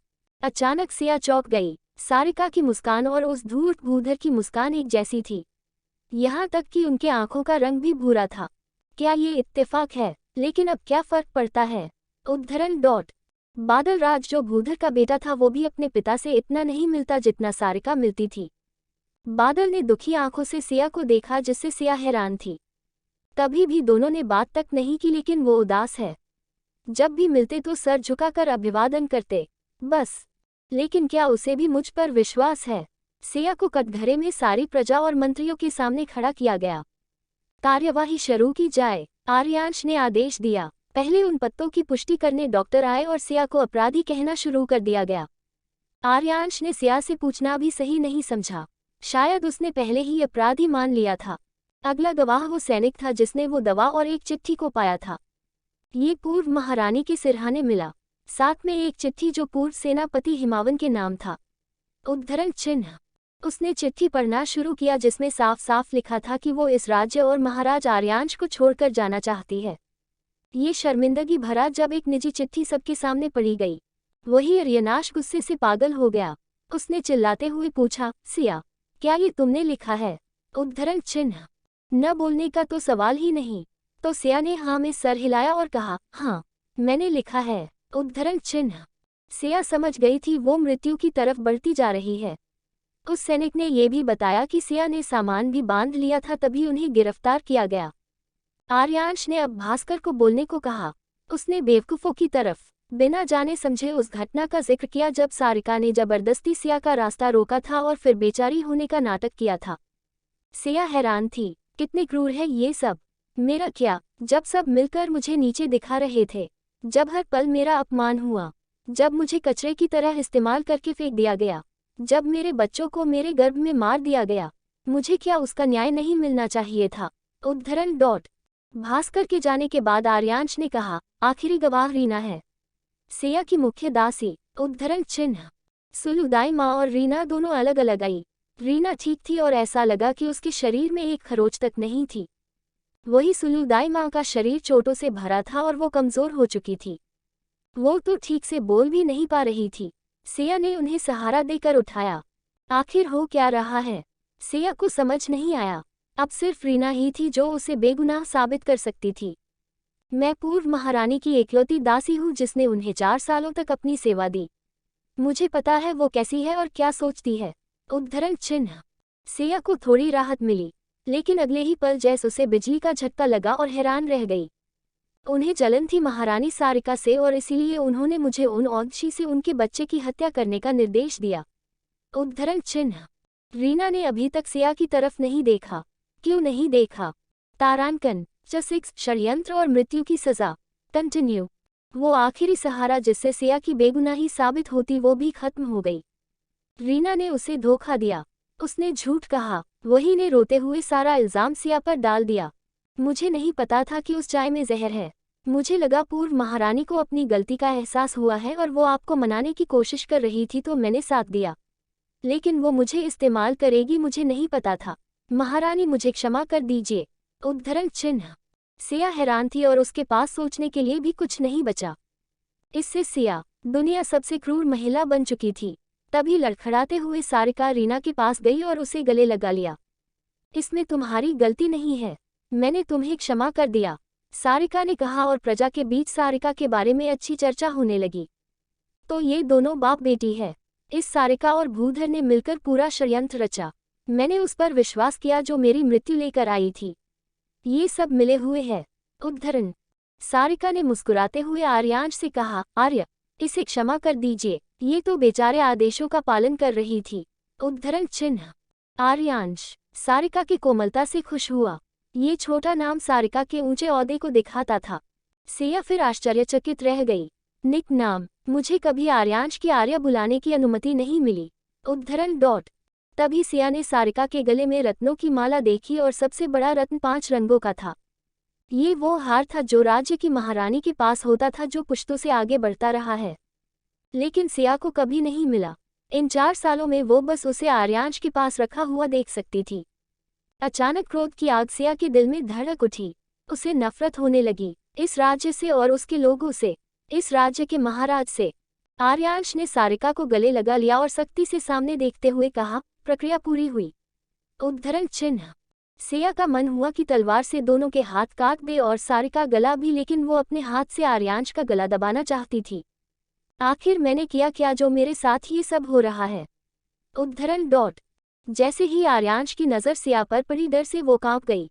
अचानक सिया चौंक गई। सारिका की मुस्कान और उस धूर्त भूधर की मुस्कान एक जैसी थी, यहाँ तक कि उनके आंखों का रंग भी भूरा था। क्या ये इत्तेफाक है? लेकिन अब क्या फर्क पड़ता है? उद्धरण डॉट। बादल राज जो भूधर का बेटा था वो भी अपने पिता से इतना नहीं मिलता जितना सारिका मिलती थी। बादल ने दुखी आंखों से सिया को देखा, जिससे सिया हैरान थी। कभी भी दोनों ने बात तक नहीं की, लेकिन वो उदास है। जब भी मिलते तो सर झुकाकर अभिवादन करते, बस। लेकिन क्या उसे भी मुझ पर विश्वास है? सिया को कटघरे में सारी प्रजा और मंत्रियों के सामने खड़ा किया गया। कार्यवाही शुरू की जाए, आर्यांश ने आदेश दिया। पहले उन पत्तों की पुष्टि करने डॉक्टर आए और सिया को अपराधी कहना शुरू कर दिया गया। आर्यांश ने सिया से पूछना भी सही नहीं समझा। शायद उसने पहले ही अपराधी मान लिया था। अगला गवाह वो सैनिक था जिसने वो दवा और एक चिट्ठी को पाया था। ये पूर्व महारानी के सिरहाने मिला, साथ में एक चिट्ठी जो पूर्व सेनापति हिमावन के नाम था। उद्धरण चिन्ह। उसने चिट्ठी पढ़ना शुरू किया जिसमें साफ साफ लिखा था कि वो इस राज्य और महाराज आर्यांश को छोड़कर जाना चाहती है। ये शर्मिंदगी भरा जब एक निजी चिट्ठी सबके सामने पढ़ी गई। वही अरियनाश गुस्से से पागल हो गया। उसने चिल्लाते हुए पूछा, सिया, क्या ये तुमने लिखा है? उद्धरण चिन्ह। न बोलने का तो सवाल ही नहीं। तो सिया ने हाँ में सर हिलाया और कहा, हाँ, मैंने लिखा है। उद्धरण चिन्ह। सिया समझ गई थी वो मृत्यु की तरफ बढ़ती जा रही है। उस सैनिक ने यह भी बताया कि सिया ने सामान भी बांध लिया था, तभी उन्हें गिरफ्तार किया गया। आर्यांश ने अब भास्कर को बोलने को कहा। उसने बेवकूफों की तरफ बिना जाने समझे उस घटना का जिक्र किया जब सारिका ने जबरदस्ती सिया का रास्ता रोका था और फिर बेचारी होने का नाटक किया था। सिया हैरान थी, कितने क्रूर है ये सब। मेरा क्या, जब सब मिलकर मुझे नीचे दिखा रहे थे, जब हर पल मेरा अपमान हुआ, जब मुझे कचरे की तरह इस्तेमाल करके फेंक दिया गया, जब मेरे बच्चों को मेरे गर्भ में मार दिया गया, मुझे क्या उसका न्याय नहीं मिलना चाहिए था? उद्धरण डॉट। भास्कर के जाने के बाद आर्यांश ने कहा, आखिरी गवाह रीना है, सिया की मुख्य दासी। उद्धरण चिन्ह। सुलुदाई माँ और रीना दोनों अलग अलग आई। रीना ठीक थी और ऐसा लगा कि उसके शरीर में एक खरोच तक नहीं थी। वही सुलुदाई माँ का शरीर चोटों से भरा था और वो कमजोर हो चुकी थी। वो तो ठीक से बोल भी नहीं पा रही थी। सिया ने उन्हें सहारा देकर उठाया। आखिर हो क्या रहा है? सिया को समझ नहीं आया। अब सिर्फ रीना ही थी जो उसे बेगुनाह साबित कर सकती थी। मैं पूर्व महारानी की एकलौती दासी हूँ जिसने उन्हें 4 सालों तक अपनी सेवा दी। मुझे पता है वो कैसी है और क्या सोचती है। उद्धरण चिन्ह। सिया को थोड़ी राहत मिली, लेकिन अगले ही पल जैसे उसे बिजली का झटका लगा और हैरान रह गई। उन्हें जलन थी महारानी सारिका से और इसीलिए उन्होंने मुझे उन औदशी से उनके बच्चे की हत्या करने का निर्देश दिया। उद्धरण चिन्ह। रीना ने अभी तक सिया की तरफ नहीं देखा। क्यों नहीं देखा? तारांकन च6 षड्यंत्र और मृत्यु की सजा। कंटिन्यू। वो आखिरी सहारा जिससे सिया की बेगुनाही साबित होती वो भी खत्म हो गई। रीना ने उसे धोखा दिया। उसने झूठ कहा। वही ने रोते हुए सारा इल्जाम सिया पर डाल दिया। मुझे नहीं पता था कि उस चाय में जहर है। मुझे लगा पूर्व महारानी को अपनी गलती का एहसास हुआ है और वो आपको मनाने की कोशिश कर रही थी तो मैंने साथ दिया। लेकिन वो मुझे इस्तेमाल करेगी मुझे नहीं पता था। महारानी मुझे क्षमा कर दीजिए। उद्धरण चिन्ह। सिया हैरान थी और उसके पास सोचने के लिए भी कुछ नहीं बचा। इससे सिया दुनिया सबसे क्रूर महिला बन चुकी थी। तभी लड़खड़ाते हुए सारिका रीना के पास गई और उसे गले लगा लिया। इसमें तुम्हारी गलती नहीं है, मैंने तुम्हें क्षमा कर दिया, सारिका ने कहा और प्रजा के बीच सारिका के बारे में अच्छी चर्चा होने लगी। तो ये दोनों बाप बेटी है। इस सारिका और भूधर ने मिलकर पूरा षड्यंत्र रचा। मैंने उस पर विश्वास किया जो मेरी मृत्यु लेकर आई थी। ये सब मिले हुए है। उद्धरण। सारिका ने मुस्कुराते हुए आर्यांश से कहा, आर्य, इसे क्षमा कर दीजिए, ये तो बेचारे आदेशों का पालन कर रही थी। उद्धरण चिन्ह। आर्यांश सारिका की कोमलता से खुश हुआ। ये छोटा नाम सारिका के ऊंचे ओहदे को दिखाता था। सिया फिर आश्चर्यचकित रह गई। निक नाम। मुझे कभी आर्यांश की आर्या बुलाने की अनुमति नहीं मिली। उद्धरण डॉट। तभी सिया ने सारिका के गले में रत्नों की माला देखी और सबसे बड़ा रत्न 5 रंगों का था। ये वो हार था जो राज्य की महारानी के पास होता था जो पुश्तों से आगे बढ़ता रहा है, लेकिन सिया को कभी नहीं मिला। इन 4 सालों में वो बस उसे आर्यांश के पास रखा हुआ देख सकती थी। अचानक क्रोध की आग सिया के दिल में धड़क उठी। उसे नफरत होने लगी, इस राज्य से और उसके लोगों से, इस राज्य के महाराज से। आर्यांश ने सारिका को गले लगा लिया और सख्ती से सामने देखते हुए कहा, प्रक्रिया पूरी हुई। उद्धरण चिन्ह। सिया का मन हुआ कि तलवार से दोनों के हाथ काट दे और सारिका गला भी, लेकिन वो अपने हाथ से आर्यांश का गला दबाना चाहती थी। आखिर मैंने किया क्या जो मेरे साथ ये सब हो रहा है? उद्धरण डॉट। जैसे ही आर्यांश की नज़र सिया पर पड़ी डर से वो कांप गई।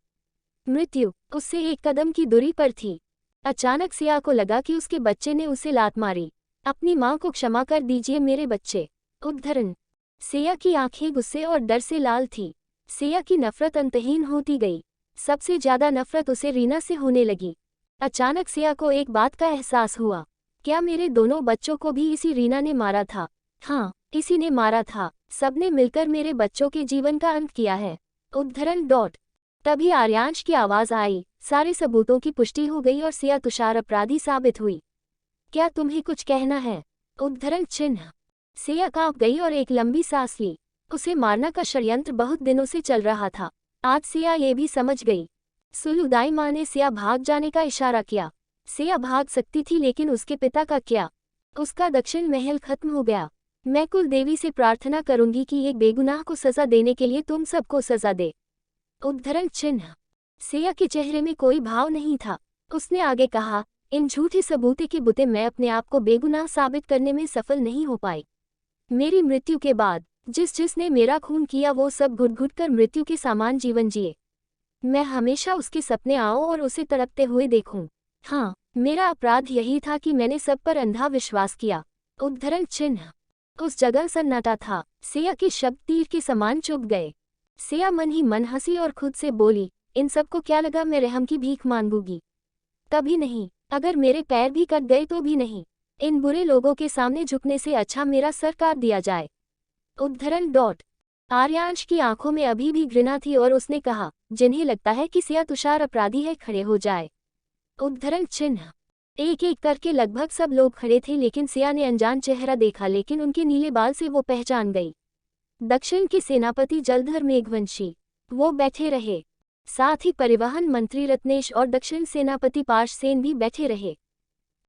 मृत्यु उससे 1 कदम की दूरी पर थी। अचानक सिया को लगा कि उसके बच्चे ने उसे लात मारी। अपनी माँ को क्षमा कर दीजिए मेरे बच्चे। उद्धरण। सिया की आंखें गुस्से और डर से लाल थी। सिया की नफरत अंतहीन होती गई। सबसे ज्यादा नफरत उसे रीना से होने लगी। अचानक सिया को एक बात का एहसास हुआ। क्या मेरे दोनों बच्चों को भी इसी रीना ने मारा था? हाँ, इसी ने मारा था। सबने मिलकर मेरे बच्चों के जीवन का अंत किया है। उद्धरण डॉट। तभी आर्यांश की आवाज आई। सारे सबूतों की पुष्टि हो गई और सिया तुषार अपराधी साबित हुई। क्या तुम्हें कुछ कहना है? उद्धरण चिन्ह। सिया कांप गई और एक लंबी सांस ली। उसे मारना का षड्यंत्र बहुत दिनों से चल रहा था। आज सिया ये भी समझ गई। सुलुदाई माँ ने सिया भाग जाने का इशारा किया। सिया भाग सकती थी, लेकिन उसके पिता का क्या? उसका दक्षिण महल खत्म हो गया। मैं कुल देवी से प्रार्थना करूंगी कि एक बेगुनाह को सजा देने के लिए तुम सबको सजा दे। उद्धरण चिन्ह। सिया के चेहरे में कोई भाव नहीं था। उसने आगे कहा, इन झूठे सबूते के बुते मैं अपने आप को बेगुनाह साबित करने में सफल नहीं हो पाई। मेरी मृत्यु के बाद जिसने मेरा खून किया वो सब घुट घुट कर मृत्यु के समान जीवन जिए। मैं हमेशा उसके सपने आऊं और उसे तड़पते हुए देखूं। हाँ, मेरा अपराध यही था कि मैंने सब पर अंधा विश्वास किया। उद्धरण चिन्ह। उस जगह सन्नाटा था। सिया के शब्द तीर के समान चुभ गए। सिया मन ही मन हंसी और खुद से बोली, इन सबको क्या लगा मैं रहम की भीख मांगूंगी? कभी नहीं। अगर मेरे पैर भी कट गए तो भी नहीं। इन बुरे लोगों के सामने झुकने से अच्छा मेरा सर काट दिया जाए। उद्धरण डॉट। आर्यांश की आंखों में अभी भी घृणा थी और उसने कहा, जिन्हें लगता है कि सिया तुषार अपराधी है खड़े हो जाए। उद्धरण चिन्ह। एक एक करके लगभग सब लोग खड़े थे, लेकिन सिया ने अनजान चेहरा देखा, लेकिन उनके नीले बाल से वो पहचान गई। दक्षिण के सेनापति जलधर मेघवंशी। वो बैठे रहे। साथ ही परिवहन मंत्री रत्नेश और दक्षिण सेनापति पार्श सेन भी बैठे रहे।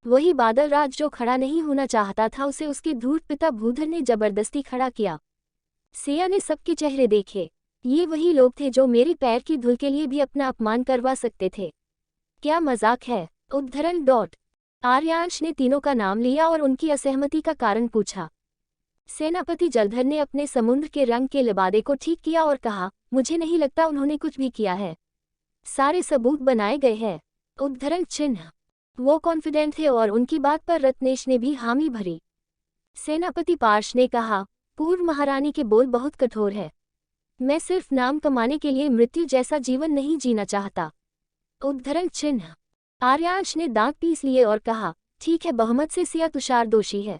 वही बादल राज जो खड़ा नहीं होना चाहता था, उसे उसके धूर्त पिता भूधर ने जबरदस्ती खड़ा किया। सिया ने सबके चेहरे देखे। ये वही लोग थे जो मेरे पैर की धूल के लिए भी अपना अपमान करवा सकते थे। क्या मजाक है। उद्धरण डॉट। आर्यांश ने तीनों का नाम लिया और उनकी असहमति का कारण पूछा। सेनापति जलधर ने अपने समुद्र के रंग के लिबादे को ठीक किया और कहा, मुझे नहीं लगता उन्होंने कुछ भी किया है। सारे सबूत बनाए गए हैं। उद्धरण चिन्ह। वो कॉन्फिडेंट थे और उनकी बात पर रत्नेश ने भी हामी भरी। सेनापति पार्श ने कहा, पूर्व महारानी के बोल बहुत कठोर है। मैं सिर्फ नाम कमाने के लिए मृत्यु जैसा जीवन नहीं जीना चाहता। उद्धरण चिन्ह। आर्यांश ने दांत पीस लिए और कहा, ठीक है, बहुमत से सिया तुषार दोषी है।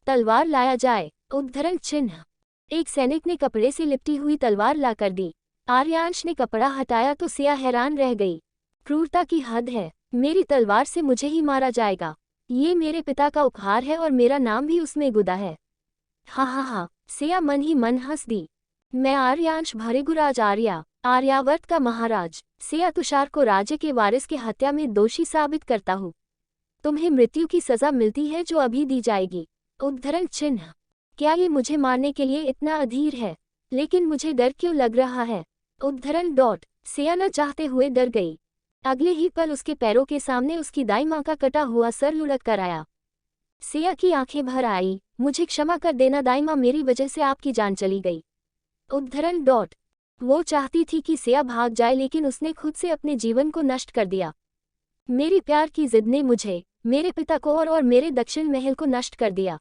तलवार लाया जाए। उद्धरण चिन्ह। एक सैनिक ने कपड़े से लिपटी हुई तलवार लाकर दी। आर्यांश ने कपड़ा हटाया तो सिया हैरान रह गई। क्रूरता की हद है। मेरी तलवार से मुझे ही मारा जाएगा। ये मेरे पिता का उपहार है और मेरा नाम भी उसमें गुदा है। हाँ हाँ हाँ, सिया मन ही मन हंस दी। मैं आर्यांश भरेगुराज आर्या, आर्यावर्त का महाराज, सिया तुषार को राज्य के वारिस की हत्या में दोषी साबित करता हूँ। तुम्हें मृत्यु की सजा मिलती है जो अभी दी जाएगी। उद्धरण चिन्ह। क्या ये मुझे मारने के लिए इतना अधीर है? लेकिन मुझे डर क्यों लग रहा है? उद्धरण डॉट। सिया न चाहते हुए डर गई। अगले ही पल उसके पैरों के सामने उसकी दाई माँ का कटा हुआ सर लुढ़क कर आया। सिया की आंखें भर आई। मुझे क्षमा कर देना दाई माँ, मेरी वजह से आपकी जान चली गई। उद्धरण डॉट। वो चाहती थी कि सिया भाग जाए लेकिन उसने खुद से अपने जीवन को नष्ट कर दिया। मेरी प्यार की जिद ने मुझे, मेरे पिता को और मेरे दक्षिण महल को नष्ट कर दिया।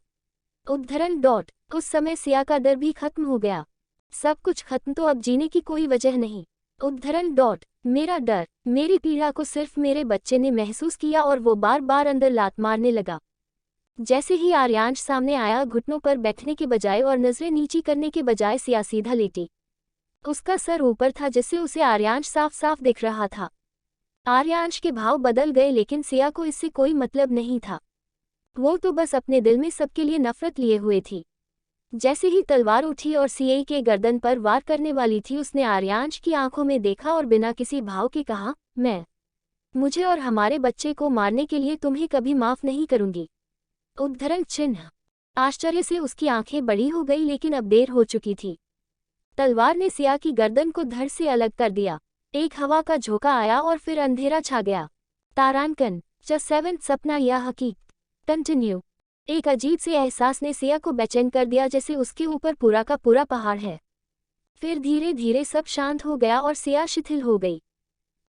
उद्धरण डॉट। उस समय सिया का डर भी खत्म हो गया। सब कुछ खत्म तो अब जीने की कोई वजह नहीं। उद्धरण डॉट। मेरा डर, मेरी पीड़ा को सिर्फ मेरे बच्चे ने महसूस किया और वो बार बार अंदर लात मारने लगा। जैसे ही आर्यांश सामने आया, घुटनों पर बैठने के बजाय और नजरें नीची करने के बजाय सिया सीधा लेटी। उसका सर ऊपर था जिससे उसे आर्यांश साफ साफ दिख रहा था। आर्यांश के भाव बदल गए लेकिन सिया को इससे कोई मतलब नहीं था। वो तो बस अपने दिल में सबके लिए नफरत लिए हुए थी। जैसे ही तलवार उठी और सिया के गर्दन पर वार करने वाली थी, उसने आर्यांश की आंखों में देखा और बिना किसी भाव के कहा, मुझे और हमारे बच्चे को मारने के लिए तुम्हें कभी माफ नहीं करूंगी। उद्धरण चिन्ह। आश्चर्य से उसकी आंखें बड़ी हो गई लेकिन अब देर हो चुकी थी। तलवार ने सिया की गर्दन को धड़ से अलग कर दिया। एक हवा का झोंका आया और फिर अंधेरा छा गया। तारांकन। च 7 सपना या हकीकत। कंटिन्यू। एक अजीब से एहसास ने सिया को बेचैन कर दिया, जैसे उसके ऊपर पूरा का पूरा पहाड़ है। फिर धीरे धीरे सब शांत हो गया और सिया शिथिल हो गई।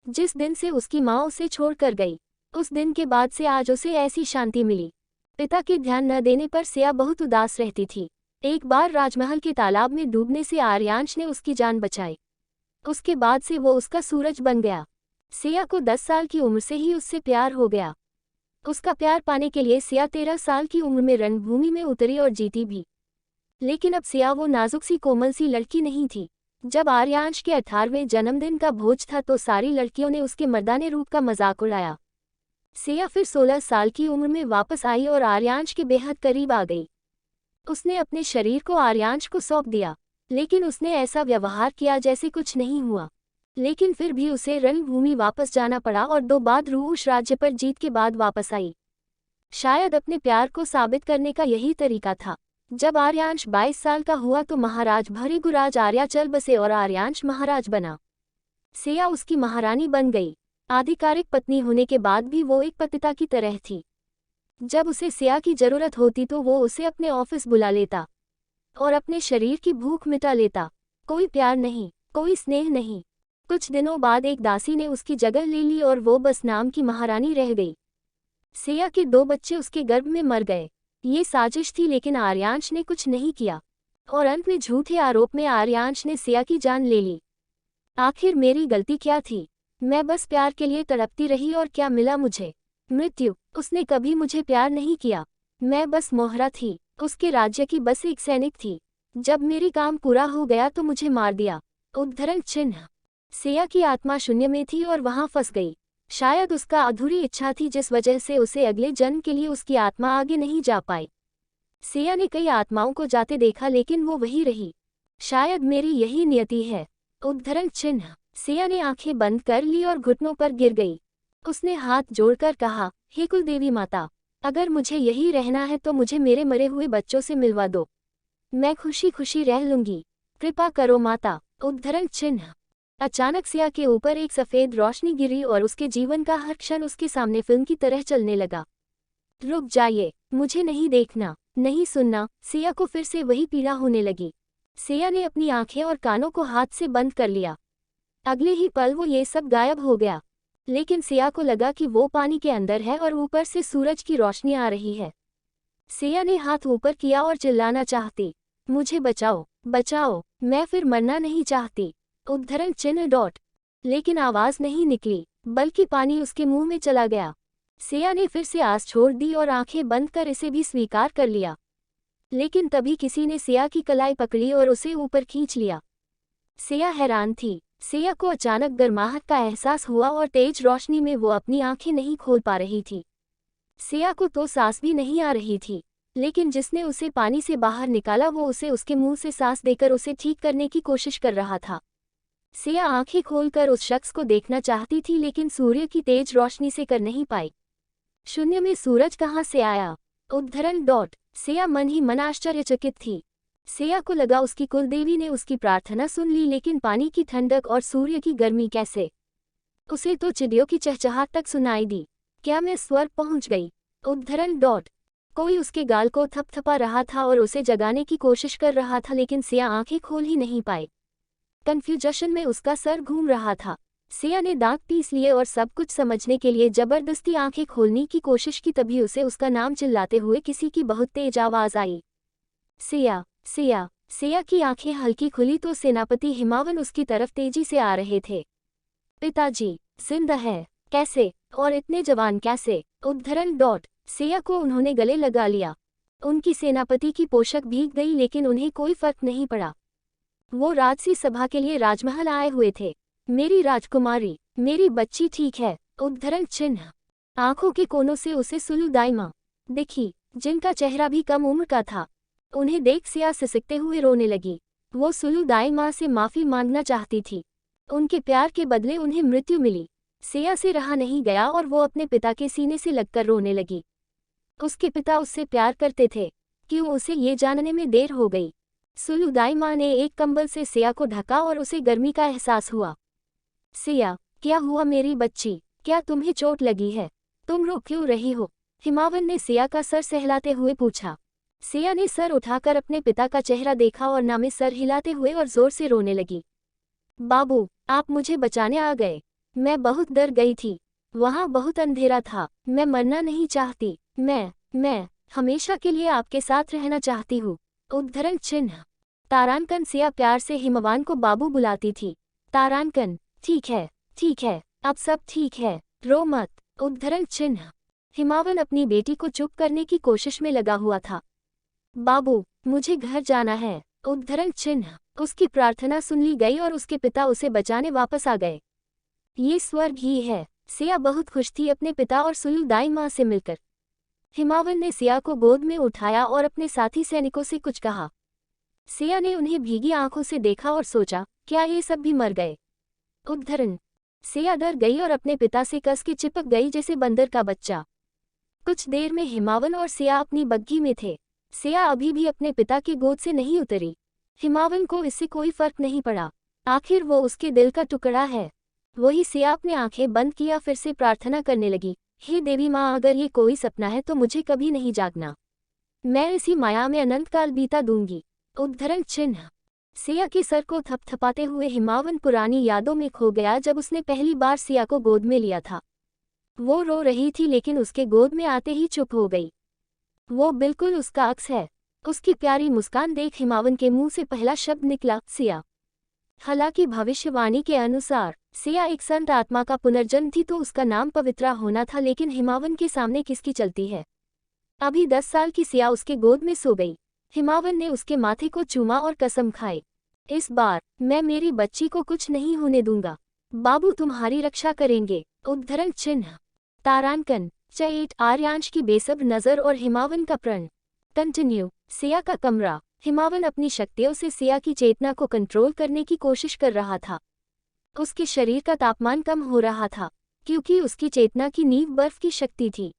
जिस दिन से उसकी माँ उसे छोड़कर गई, उस दिन के बाद से आज उसे ऐसी शांति मिली। पिता के ध्यान न देने पर सिया बहुत उदास रहती थी। एक बार राजमहल के तालाब में डूबने से आर्यांश ने उसकी जान बचाई। उसके बाद से वो उसका सूरज बन गया। सिया को 10 साल की उम्र से ही उससे प्यार हो गया। उसका प्यार पाने के लिए सिया 13 साल की उम्र में रणभूमि में उतरी और जीती भी। लेकिन अब सिया वो नाजुक सी कोमल सी लड़की नहीं थी। जब आर्यांश के 18वें जन्मदिन का भोज था तो सारी लड़कियों ने उसके मर्दाने रूप का मजाक उड़ाया। सिया फिर 16 साल की उम्र में वापस आई और आर्यांश के बेहद करीब आ गई। उसने अपने शरीर को आर्यांश को सौंप दिया, लेकिन उसने ऐसा व्यवहार किया जैसे कुछ नहीं हुआ। लेकिन फिर भी उसे रणभूमि वापस जाना पड़ा और 2 बार रूस राज्य पर जीत के बाद वापस आई। शायद अपने प्यार को साबित करने का यही तरीका था। जब आर्यांश 22 साल का हुआ तो महाराज भृगुराज आर्या चल बसे और आर्यांश महाराज बना। सिया उसकी महारानी बन गई। आधिकारिक पत्नी होने के बाद भी वो एक पतिता की तरह थी। जब उसे सिया की जरूरत होती तो वो उसे अपने ऑफिस बुला लेता और अपने शरीर की भूख मिटा लेता। कोई प्यार नहीं, कोई स्नेह नहीं। कुछ दिनों बाद एक दासी ने उसकी जगह ले ली और वो बस नाम की महारानी रह गई। सिया के 2 बच्चे उसके गर्भ में मर गए। ये साजिश थी लेकिन आर्यांश ने कुछ नहीं किया और अंत में झूठे आरोप में आर्यांश ने सिया की जान ले ली। आखिर मेरी गलती क्या थी? मैं बस प्यार के लिए तड़पती रही और क्या मिला मुझे? मृत्यु। उसने कभी मुझे प्यार नहीं किया। मैं बस मोहरा थी, उसके राज्य की बस एक सैनिक थी। जब मेरी काम पूरा हो गया तो मुझे मार दिया। उद्धरण चिन्ह। सिया की आत्मा शून्य में थी और वहां फंस गई। शायद उसका अधूरी इच्छा थी जिस वजह से उसे अगले जन्म के लिए उसकी आत्मा आगे नहीं जा पाई। सिया ने कई आत्माओं को जाते देखा लेकिन वो वही रही। शायद मेरी यही नियति है। उद्धरण चिन्ह। सिया ने आंखें बंद कर ली और घुटनों पर गिर गई। उसने हाथ जोड़कर कहा, हे कुलदेवी माता, अगर मुझे यही रहना है तो मुझे मेरे मरे हुए बच्चों से मिलवा दो। मैं खुशी खुशी रह लूंगी। कृपा करो माता। उद्धरण चिन्ह। अचानक सिया के ऊपर एक सफेद रोशनी गिरी और उसके जीवन का हर क्षण उसके सामने फिल्म की तरह चलने लगा। रुक जाइए, मुझे नहीं देखना, नहीं सुनना। सिया को फिर से वही पीड़ा होने लगी। सिया ने अपनी आंखें और कानों को हाथ से बंद कर लिया। अगले ही पल वो ये सब गायब हो गया। लेकिन सिया को लगा कि वो पानी के अंदर है और ऊपर से सूरज की रोशनी आ रही है। सिया ने हाथ ऊपर किया और चिल्लाना चाहती, मुझे बचाओ, बचाओ, मैं फिर मरना नहीं चाहती। उद्धरण चिन्ह डॉट। लेकिन आवाज नहीं निकली, बल्कि पानी उसके मुंह में चला गया। सिया ने फिर से आस छोड़ दी और आंखें बंद कर इसे भी स्वीकार कर लिया। लेकिन तभी किसी ने सिया की कलाई पकड़ी और उसे ऊपर खींच लिया। सिया हैरान थी। सिया को अचानक गर्माहट का एहसास हुआ और तेज रोशनी में वो अपनी आंखें नहीं खोल पा रही थी। सिया को तो सांस भी नहीं आ रही थी, लेकिन जिसने उसे पानी से बाहर निकाला वो उसे उसके मुंह से सांस देकर उसे ठीक करने की कोशिश कर रहा था। सिया आंखें खोलकर उस शख्स को देखना चाहती थी, लेकिन सूर्य की तेज रोशनी से कर नहीं पाई। शून्य में सूरज कहाँ से आया? उद्धरण डॉट। सिया मन ही मन आश्चर्यचकित थी। सिया को लगा उसकी कुलदेवी ने उसकी प्रार्थना सुन ली, लेकिन पानी की ठंडक और सूर्य की गर्मी कैसे? उसे तो चिड़ियों की चहचहाट तक सुनाई दी। क्या मैं स्वर्ग पहुंच गई? उद्धरण डॉट। कोई उसके गाल को थपथपा रहा था और उसे जगाने की कोशिश कर रहा था, लेकिन सिया आंखें खोल ही नहीं पाई। कन्फ्यूजन में उसका सर घूम रहा था। सिया ने दांत पीस लिए और सब कुछ समझने के लिए जबरदस्ती आंखें खोलने की कोशिश की। तभी उसे उसका नाम चिल्लाते हुए किसी की बहुत तेज आवाज आई, सिया, सिया। सिया की आंखें हल्की खुली तो सेनापति हिमावन उसकी तरफ तेजी से आ रहे थे। पिताजी, जिंदा है? कैसे? और इतने जवान कैसे? उद्धरण डॉट। सिया को उन्होंने गले लगा लिया। उनकी सेनापति की पोशाक भीग गई, लेकिन उन्हें कोई फर्क नहीं पड़ा। वो राजसी सभा के लिए राजमहल आए हुए थे। मेरी राजकुमारी, मेरी बच्ची ठीक है। उद्धरण चिन्ह। आंखों के कोनों से उसे सुलू दाइमा दिखी, जिनका चेहरा भी कम उम्र का था। उन्हें देख सिया सिसकते हुए रोने लगी। वो सुलू दाइमा से माफी मांगना चाहती थी। उनके प्यार के बदले उन्हें मृत्यु मिली। सिया से रहा नहीं गया और वो अपने पिता के सीने से लगकर रोने लगी। उसके पिता उससे प्यार करते थे। क्यों, उसे ये जानने में देर हो गई। सुलू दाइमा ने एक कंबल से सिया को ढका और उसे गर्मी का एहसास हुआ। सिया, क्या हुआ मेरी बच्ची? क्या तुम्हें चोट लगी है? तुम रो क्यों रही हो? हिमावन ने सिया का सर सहलाते हुए पूछा। सिया ने सर उठाकर अपने पिता का चेहरा देखा और ना में सर हिलाते हुए और जोर से रोने लगी। बाबू, आप मुझे बचाने आ गए। मैं बहुत डर गई थी। वहाँ बहुत अंधेरा था। मैं मरना नहीं चाहती। मैं हमेशा के लिए आपके साथ रहना चाहती हूँ। उद्धरण चिन्ह। तारांकन। सिया प्यार से हिमवान को बाबू बुलाती थी। तारांकन, ठीक है, ठीक है, अब सब ठीक है, रो मत। उद्धरण चिन्ह। हिमावन अपनी बेटी को चुप करने की कोशिश में लगा हुआ था। बाबू, मुझे घर जाना है। उद्धरण चिन्ह। उसकी प्रार्थना सुन ली गई और उसके पिता उसे बचाने वापस आ गए। ये स्वर्ग ही है। सिया बहुत खुश थी अपने पिता और सुलू दाइमा से मिलकर। हिमावन ने सिया को गोद में उठाया और अपने साथी सैनिकों से कुछ कहा। सिया ने उन्हें भीगी आंखों से देखा और सोचा, क्या ये सब भी मर गए? उद्धरण। सिया डर गई और अपने पिता से कस के चिपक गई जैसे बंदर का बच्चा। कुछ देर में हिमावन और सिया अपनी बग्घी में थे। सिया अभी भी अपने पिता की गोद से नहीं उतरी। हिमावन को इससे कोई फर्क नहीं पड़ा। आखिर वो उसके दिल का टुकड़ा है। वही सिया अपने आंखें बंद किया, फिर से प्रार्थना करने लगी, हे देवी माँ, अगर ये कोई सपना है तो मुझे कभी नहीं जागना। मैं इसी माया में अनंत काल बीता दूंगी। उद्धरण चिन्ह। सिया के सर को थपथपाते हुए हिमावन पुरानी यादों में खो गया जब उसने पहली बार सिया को गोद में लिया था। वो रो रही थी, लेकिन उसके गोद में आते ही चुप हो गई। वो बिल्कुल उसका अक्स है। उसकी प्यारी मुस्कान देख हिमावन के मुंह से पहला शब्द निकला, सिया। हालांकि भविष्यवाणी के अनुसार सिया एक संत आत्मा का पुनर्जन्म थी, तो उसका नाम पवित्रा होना था, लेकिन हिमावन के सामने किसकी चलती है। अभी 10 साल की सिया उसके गोद में सो गई। हिमावन ने उसके माथे को चूमा और कसम खाई, इस बार मैं मेरी बच्ची को कुछ नहीं होने दूंगा। बाबू तुम्हारी रक्षा करेंगे। उद्धरण चिन्ह। तारांकन। चैट। आर्यांश की बेसब्र नजर और हिमावन का प्रण। कंटिन्यू। सिया का कमरा। हिमावन अपनी शक्तियों से सिया की चेतना को कंट्रोल करने की कोशिश कर रहा था। उसके शरीर का तापमान कम हो रहा था, क्योंकि उसकी चेतना की नींव बर्फ की शक्ति थी।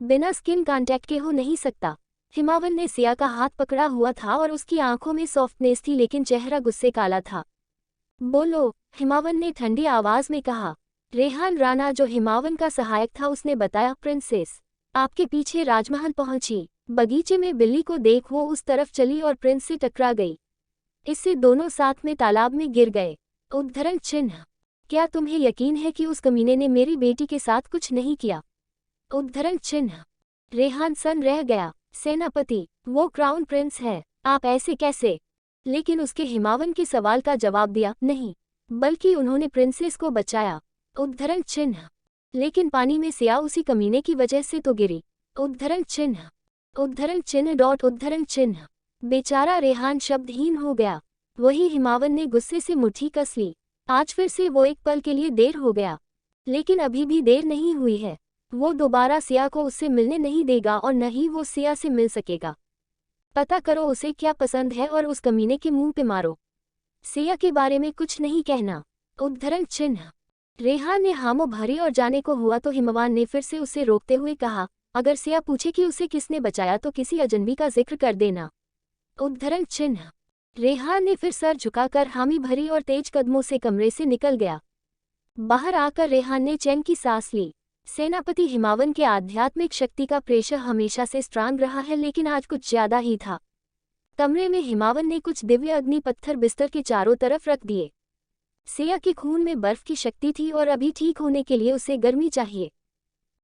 बिना स्किन कांटेक्ट के हो नहीं सकता। हिमावन ने सिया का हाथ पकड़ा हुआ था और उसकी आंखों में सॉफ्टनेस थी, लेकिन चेहरा गुस्से काला था। बोलो, हिमावन ने ठंडी आवाज में कहा। रेहान राणा जो हिमावन का सहायक था उसने बताया, प्रिंसेस आपके पीछे राजमहल पहुंची। बगीचे में बिल्ली को देख वो उस तरफ चली और प्रिंस से टकरा गई। इससे दोनों साथ में तालाब में गिर गए। उद्धरण चिन्ह। क्या तुम्हें यकीन है कि उस कमीने ने मेरी बेटी के साथ कुछ नहीं किया? उद्धरण चिन्ह। रेहान सन रह गया। सेनापति, वो क्राउन प्रिंस है, आप ऐसे कैसे? लेकिन उसके हिमावन के सवाल का जवाब दिया, नहीं, बल्कि उन्होंने प्रिंसेस को बचाया। उद्धरण चिन्ह। लेकिन पानी में सिया उसी कमीने की वजह से तो गिरी। उद्धरण चिन्ह। उद्धरण चिन्ह डॉट उद्धरण चिन्ह। बेचारा रेहान शब्दहीन हो गया। वही हिमावन ने गुस्से से मुट्ठी कस ली। आज फिर से वो एक पल के लिए देर हो गया, लेकिन अभी भी देर नहीं हुई है। वो दोबारा सिया को उससे मिलने नहीं देगा और न ही वो सिया से मिल सकेगा। पता करो उसे क्या पसंद है और उस कमीने के मुंह पे मारो। सिया के बारे में कुछ नहीं कहना। उद्धरण चिन्ह। रेहान ने हामो भरी और जाने को हुआ तो हिमवान ने फिर से उसे रोकते हुए कहा, अगर सिया पूछे कि उसे किसने बचाया तो किसी अजनबी का जिक्र कर देना। उद्धरण चिन्ह। रेहान ने फिर सर झुकाकर हामी भरी और तेज कदमों से कमरे से निकल गया। बाहर आकर रेहान ने चैन की सांस ली। सेनापति हिमावन के आध्यात्मिक शक्ति का प्रेशर हमेशा से स्ट्रांग रहा है, लेकिन आज कुछ ज्यादा ही था। कमरे में हिमावन ने कुछ दिव्य अग्नि पत्थर बिस्तर के चारों तरफ रख दिए। सिया के खून में बर्फ की शक्ति थी और अभी ठीक होने के लिए उसे गर्मी चाहिए।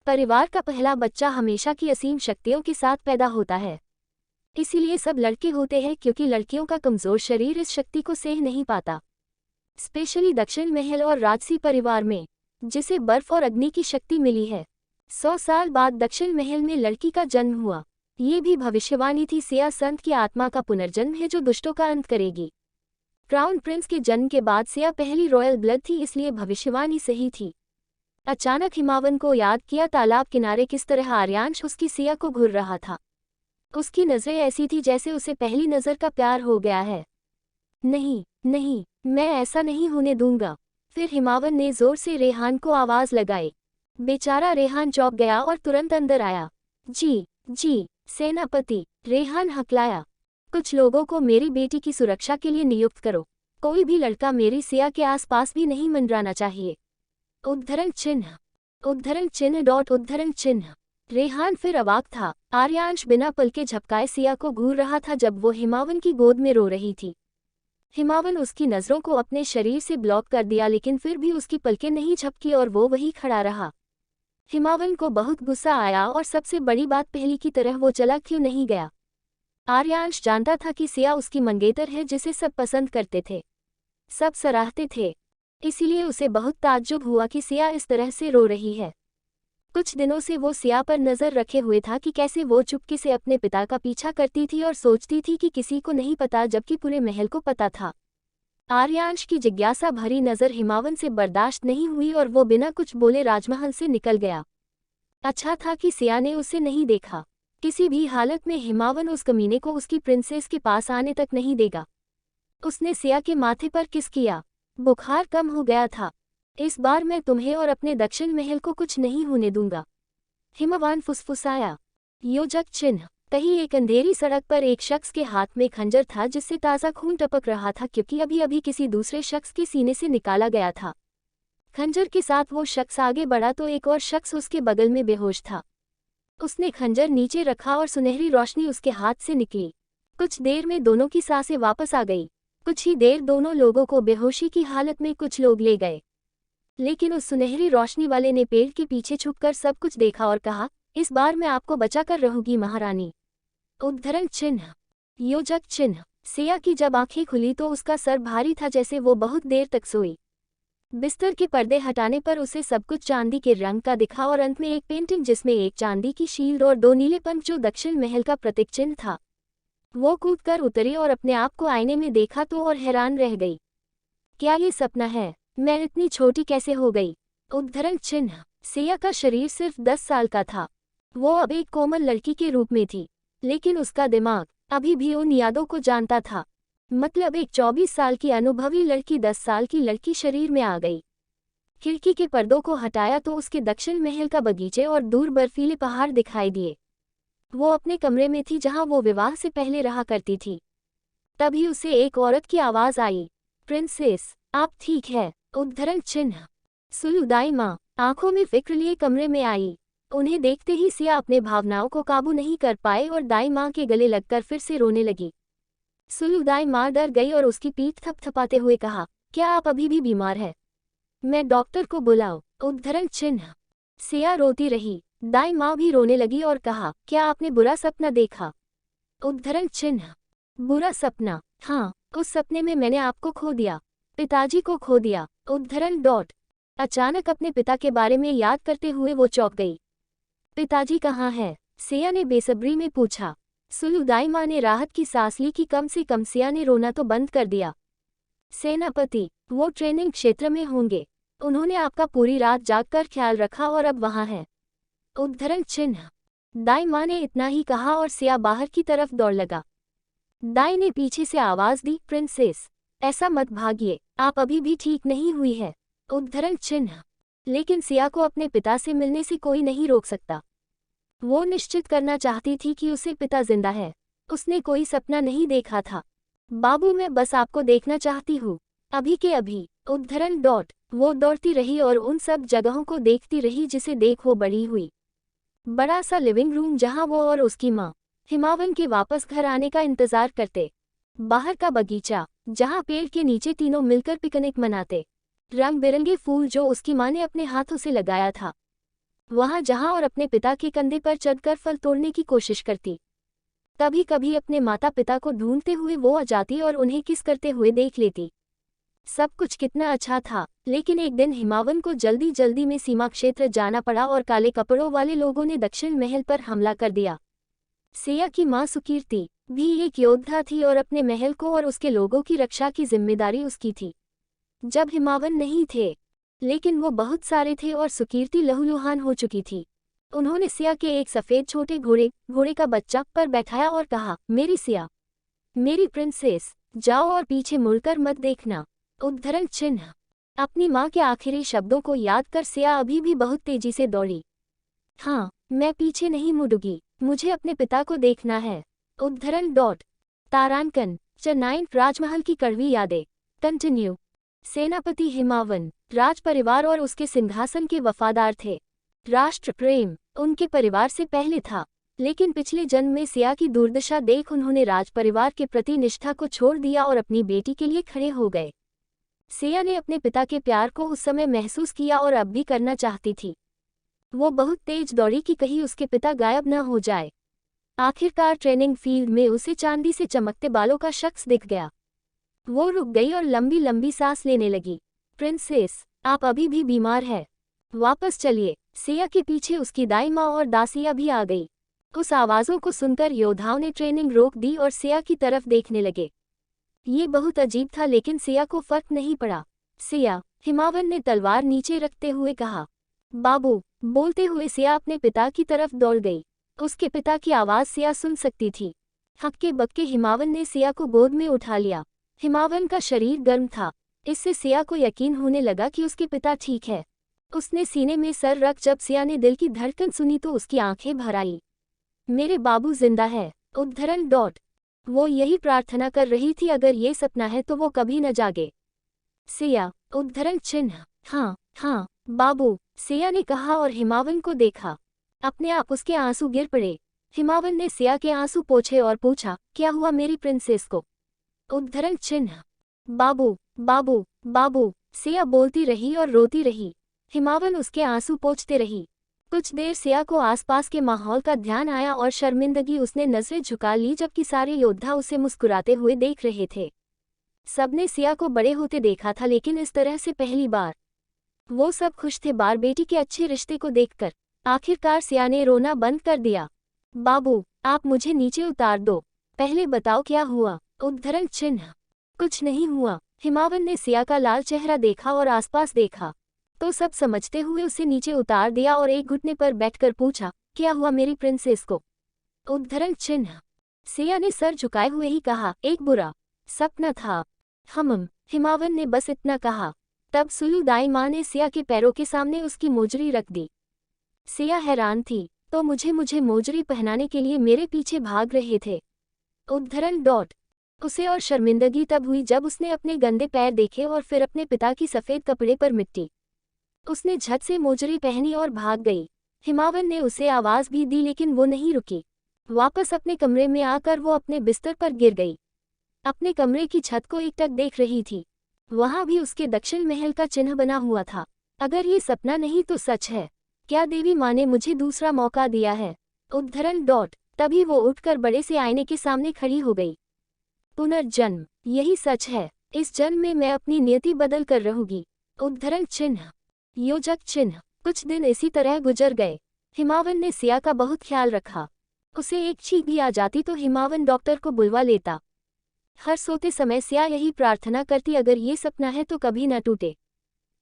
परिवार का पहला बच्चा हमेशा की असीम शक्तियों के साथ पैदा होता है। इसीलिए सब लड़के होते हैं, क्योंकि लड़कियों का कमजोर शरीर इस शक्ति को सह नहीं पाता। स्पेशली दक्षिण महल और राजसी परिवार में, जिसे बर्फ और अग्नि की शक्ति मिली है। 100 साल बाद दक्षिण महल में लड़की का जन्म हुआ। ये भी भविष्यवाणी थी, सिया संत की आत्मा का पुनर्जन्म है जो दुष्टों का अंत करेगी। क्राउन प्रिंस के जन्म के बाद सिया पहली रॉयल ब्लड थी, इसलिए भविष्यवाणी सही थी। अचानक हिमावन को याद किया तालाब किनारे किस तरह आर्यांश उसकी सिया को घूर रहा था। उसकी नजरें ऐसी थी जैसे उसे पहली नजर का प्यार हो गया है। नहीं नहीं, मैं ऐसा नहीं होने दूंगा। फिर हिमावन ने जोर से रेहान को आवाज लगाई। बेचारा रेहान चौंक गया और तुरंत अंदर आया। जी सेनापति, रेहान हकलाया। कुछ लोगों को मेरी बेटी की सुरक्षा के लिए नियुक्त करो। कोई भी लड़का मेरी सिया के आसपास भी नहीं मंडराना चाहिए। उद्धरण चिन्ह। उद्धरण चिन्ह डॉट उद्धरण चिन्ह। रेहान फिर अवाक था। आर्यांश बिना पलके झपकाए सिया को घूर रहा था जब वो हिमावन की गोद में रो रही थी। हिमावन उसकी नजरों को अपने शरीर से ब्लॉक कर दिया, लेकिन फिर भी उसकी पलकें नहीं झपकी और वो वहीं खड़ा रहा। हिमावन को बहुत गुस्सा आया और सबसे बड़ी बात, पहली की तरह वो चला क्यों नहीं गया। आर्यांश जानता था कि सिया उसकी मंगेतर है जिसे सब पसंद करते थे, सब सराहते थे। इसीलिए उसे बहुत ताज्जुब हुआ कि सिया इस तरह से रो रही है। कुछ दिनों से वो सिया पर नजर रखे हुए था कि कैसे वो चुपके से अपने पिता का पीछा करती थी और सोचती थी कि किसी को नहीं पता, जबकि पूरे महल को पता था। आर्यांश की जिज्ञासा भरी नजर हिमावन से बर्दाश्त नहीं हुई और वो बिना कुछ बोले राजमहल से निकल गया। अच्छा था कि सिया ने उसे नहीं देखा। किसी भी हालत में हिमावन उस कमीने को उसकी प्रिंसेस के पास आने तक नहीं देगा। उसने सिया के माथे पर किस किया। बुखार कम हो गया था। इस बार मैं तुम्हें और अपने दक्षिण महल को कुछ नहीं होने दूंगा, हिमवान फुसफुसाया। योजक चिन्ह। कहीं एक अंधेरी सड़क पर एक शख्स के हाथ में खंजर था जिससे ताज़ा खून टपक रहा था, क्योंकि अभी अभी किसी दूसरे शख्स के सीने से निकाला गया था। खंजर के साथ वो शख्स आगे बढ़ा तो एक और शख्स उसके बगल में बेहोश था। उसने खंजर नीचे रखा और सुनहरी रोशनी उसके हाथ से निकली। कुछ देर में दोनों की सांसें वापस आ गई। कुछ ही देर दोनों लोगों को बेहोशी की हालत में कुछ लोग ले गए, लेकिन उस सुनहरी रोशनी वाले ने पेड़ के पीछे छुपकर सब कुछ देखा और कहा, इस बार मैं आपको बचा कर रहूंगी महारानी। उद्धरण चिन्ह। योजक चिन्ह। सिया की जब आंखें खुली तो उसका सर भारी था, जैसे वो बहुत देर तक सोई। बिस्तर के पर्दे हटाने पर उसे सब कुछ चांदी के रंग का दिखा और अंत में एक पेंटिंग जिसमें एक चांदी की शील्ड और 2 नीले पंख जो दक्षिण महल का प्रतीक चिन्ह था। वो कूदकर उतरी और अपने आप को आईने में देखा तो और हैरान रह गई। क्या ये सपना है? मैं इतनी छोटी कैसे हो गई? उद्धरण चिन्ह। सिया का शरीर सिर्फ 10 साल का था। वो अब एक कोमल लड़की के रूप में थी, लेकिन उसका दिमाग अभी भी उन यादों को जानता था। मतलब एक 24 साल की अनुभवी लड़की 10 साल की लड़की शरीर में आ गई। खिड़की के पर्दों को हटाया तो उसके दक्षिण महल का बगीचे और दूर बर्फीले पहाड़ दिखाई दिए। वो अपने कमरे में थी जहां वो विवाह से पहले रहा करती थी। तभी उसे एक औरत की आवाज आई, प्रिंसेस। आप ठीक है? उद्धरण चिन्ह। सुलु दाई माँ आंखों में फिक्र लिए कमरे में आई। उन्हें देखते ही सिया अपने भावनाओं को काबू नहीं कर पाए और दाई माँ के गले लगकर फिर से रोने लगी। सुलु दाई माँ डर गई और उसकी पीठ थपथपाते हुए कहा, क्या आप अभी भी बीमार है? मैं डॉक्टर को बुलाऊं? उद्धरण चिन्ह। सिया रोती रही। दाई माँ भी रोने लगी और कहा, क्या आपने बुरा सपना देखा? उद्धरण चिन्ह। बुरा सपना? हाँ, उस सपने में मैंने आपको खो दिया, पिताजी को खो दिया। उद्धरण डॉट। अचानक अपने पिता के बारे में याद करते हुए वो चौंक गई। पिताजी कहाँ है? सिया ने बेसब्री में पूछा। सुलु दाई माँ ने राहत की सांस ली कि कम से कम सिया ने रोना तो बंद कर दिया। सेनापति, वो ट्रेनिंग क्षेत्र में होंगे। उन्होंने आपका पूरी रात जागकर ख्याल रखा और अब वहाँ है। उद्धरण चिन्ह। दाई माँ ने इतना ही कहा और सिया बाहर की तरफ दौड़ लगा। दाई ने पीछे से आवाज दी, प्रिंसेस, ऐसा मत भागिए, आप अभी भी ठीक नहीं हुई है। उद्धरण चिन्ह। लेकिन सिया को अपने पिता से मिलने से कोई नहीं रोक सकता। वो निश्चित करना चाहती थी कि उसे पिता जिंदा है। उसने कोई सपना नहीं देखा था। बाबू, मैं बस आपको देखना चाहती हूँ, अभी के अभी। उद्धरण डॉट। वो दौड़ती रही और उन सब जगहों को देखती रही जिसे देख वो बड़ी हुई। बड़ा सा लिविंग रूम जहाँ वो और उसकी माँ हिमावन के वापस घर आने का इंतजार करते। बाहर का बगीचा जहाँ पेड़ के नीचे तीनों मिलकर पिकनिक मनाते। रंग बिरंगे फूल जो उसकी माँ ने अपने हाथों से लगाया था वहाँ जहाँ और अपने पिता के कंधे पर चढ़कर फल तोड़ने की कोशिश करती। कभी कभी अपने माता पिता को ढूंढते हुए वो आ जाती और उन्हें किस करते हुए देख लेती। सब कुछ कितना अच्छा था, लेकिन एक दिन हिमावन को जल्दी जल्दी में सीमा क्षेत्र जाना पड़ा और काले कपड़ों वाले लोगों ने दक्षिण महल पर हमला कर दिया। सिया की माँ सुकीर्ति भी एक योद्धा थी और अपने महल को और उसके लोगों की रक्षा की जिम्मेदारी उसकी थी। जब हिमावन नहीं थे, लेकिन वो बहुत सारे थे और सुकीर्ति लहूलुहान हो चुकी थी। उन्होंने सिया के एक सफ़ेद छोटे घोड़े का बच्चा पर बैठाया और कहा, मेरी सिया, मेरी प्रिंसेस, जाओ और पीछे मुड़कर मत देखना। उद्धरण चिन्ह। अपनी माँ के आखिरी शब्दों को याद कर सिया अभी भी बहुत तेजी से दौड़ी। हाँ, मैं पीछे नहीं मुड़ूंगी, मुझे अपने पिता को देखना है। उद्धरण डॉट। तारांकन, चेन्नई राजमहल की कड़वी यादें। कंटिन्यू। सेनापति हिमावन राज परिवार और उसके सिंहासन के वफादार थे। राष्ट्र प्रेम उनके परिवार से पहले था, लेकिन पिछले जन्म में सिया की दुर्दशा देख उन्होंने राज परिवार के प्रति निष्ठा को छोड़ दिया और अपनी बेटी के लिए खड़े हो गए। सिया ने अपने पिता के प्यार को उस समय महसूस किया और अब भी करना चाहती थी। वो बहुत तेज दौड़ी कि कहीं उसके पिता गायब न हो जाए। आखिरकार ट्रेनिंग फील्ड में उसे चांदी से चमकते बालों का शख्स दिख गया। वो रुक गई और लंबी लंबी सांस लेने लगी। प्रिंसेस, आप अभी भी बीमार है, वापस चलिए। सिया के पीछे उसकी दाई माँ और दासिया भी आ गई। उस आवाज़ों को सुनकर योद्धाओं ने ट्रेनिंग रोक दी और सिया की तरफ देखने लगे। ये बहुत अजीब था, लेकिन सिया को फर्क नहीं पड़ा। सिया, हिमावन ने तलवार नीचे रखते हुए कहा। बाबू, बोलते हुए सिया अपने पिता की तरफ दौड़ गई। उसके पिता की आवाज़ सिया सुन सकती थी। हक्के बक्के हिमावन ने सिया को गोद में उठा लिया। हिमावन का शरीर गर्म था, इससे सिया को यकीन होने लगा कि उसके पिता ठीक है। उसने सीने में सर रख जब सिया ने दिल की धड़कन सुनी तो उसकी आंखें भर आई। मेरे बाबू जिंदा है। उद्धरण डॉट। वो यही प्रार्थना कर रही थी, अगर ये सपना है तो वो कभी न जागे। सिया। उद्धरण चिन्ह। हाँ हाँ बाबू, सिया ने कहा और हिमावन को देखा। अपने आप उसके आंसू गिर पड़े। हिमावन ने सिया के आंसू पोंछे और पूछा, क्या हुआ मेरी प्रिंसेस को? उद्धरण चिन्ह। बाबू बाबू बाबू, सिया बोलती रही और रोती रही। हिमावन उसके आंसू पोंछते रही। कुछ देर सिया को आसपास के माहौल का ध्यान आया और शर्मिंदगी उसने नजरें झुका ली, जबकि सारे योद्धा उसे मुस्कुराते हुए देख रहे थे। सबने सिया को बड़े होते देखा था, लेकिन इस तरह से पहली बार। वो सब खुश थे बार बेटी के अच्छे रिश्ते को देखकर। आखिरकार सिया ने रोना बंद कर दिया। बाबू, आप मुझे नीचे उतार दो, पहले बताओ क्या हुआ? उद्धरण चिन्ह। कुछ नहीं हुआ। हिमावन ने सिया का लाल चेहरा देखा और आसपास देखा, तो सब समझते हुए उसे नीचे उतार दिया और एक घुटने पर बैठकर पूछा, क्या हुआ मेरी प्रिंसेस को? उद्धरण चिन्ह। सिया ने सर झुकाए हुए ही कहा, एक बुरा सपना था। हिमावन ने बस इतना कहा। तब सुलु दाई माँ ने सिया के पैरों के सामने उसकी मोजरी रख दी। सिया हैरान थी, तो मुझे मोजरी पहनाने के लिए मेरे पीछे भाग रहे थे। उद्धरण डॉट। उसे और शर्मिंदगी तब हुई जब उसने अपने गंदे पैर देखे और फिर अपने पिता की सफ़ेद कपड़े पर मिट्टी। उसने झट से मोजरी पहनी और भाग गई। हिमावन ने उसे आवाज़ भी दी लेकिन वो नहीं रुकी। वापस अपने कमरे में आकर वो अपने बिस्तर पर गिर गई। अपने कमरे की छत को एकटक देख रही थी। वहां भी उसके दक्षिण महल का चिन्ह बना हुआ था। अगर ये सपना नहीं तो सच है। क्या देवी माँ ने मुझे दूसरा मौका दिया है? उद्धरण डॉट। तभी वो उठकर बड़े से आईने के सामने खड़ी हो गई। पुनर्जन्म, यही सच है। इस जन्म में मैं अपनी नियति बदल कर रहूंगी। उद्धरण चिन्ह, योजक चिन्ह। कुछ दिन इसी तरह गुजर गए। हिमावन ने सिया का बहुत ख्याल रखा। उसे एक छींक भी आ जाती तो हिमावन डॉक्टर को बुलवा लेता। हर सोते समय सिया यही प्रार्थना करती, अगर ये सपना है तो कभी न टूटे।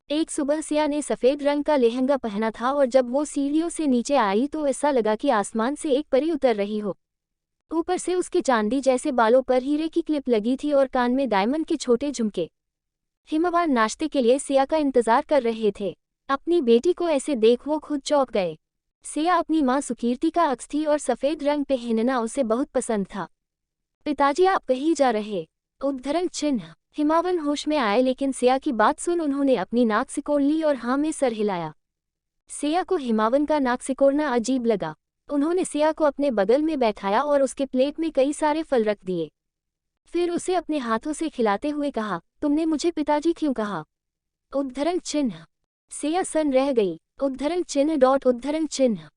एक सुबह सिया ने सफ़ेद रंग का लहंगा पहना था और जब वो सीढ़ियों से नीचे आई तो ऐसा लगा कि आसमान से एक परी उतर रही हो। ऊपर से उसके चांदी जैसे बालों पर हीरे की क्लिप लगी थी और कान में डायमंड के छोटे झुमके। हिमवान नाश्ते के लिए सिया का इंतजार कर रहे थे। अपनी बेटी को ऐसे देख वो खुद चौंक गए। सिया अपनी माँ सुकीर्ति का अक्स थी और सफ़ेद रंग पहनना उसे बहुत पसंद था। पिताजी, आप कहीं जा रहे? उद्धरण चिन्ह। हिमावन होश में आए लेकिन सिया की बात सुन उन्होंने अपनी नाक सिकोड़ ली और हाँ में सर हिलाया। सिया को हिमावन का नाक सिकोड़ना अजीब लगा। उन्होंने सिया को अपने बगल में बैठाया और उसके प्लेट में कई सारे फल रख दिए। फिर उसे अपने हाथों से खिलाते हुए कहा, तुमने मुझे पिताजी क्यों कहा? उद्धरण चिन्ह। सिया सन रह गई। उद्धरण चिन्ह डॉट उद्धरण चिन्ह।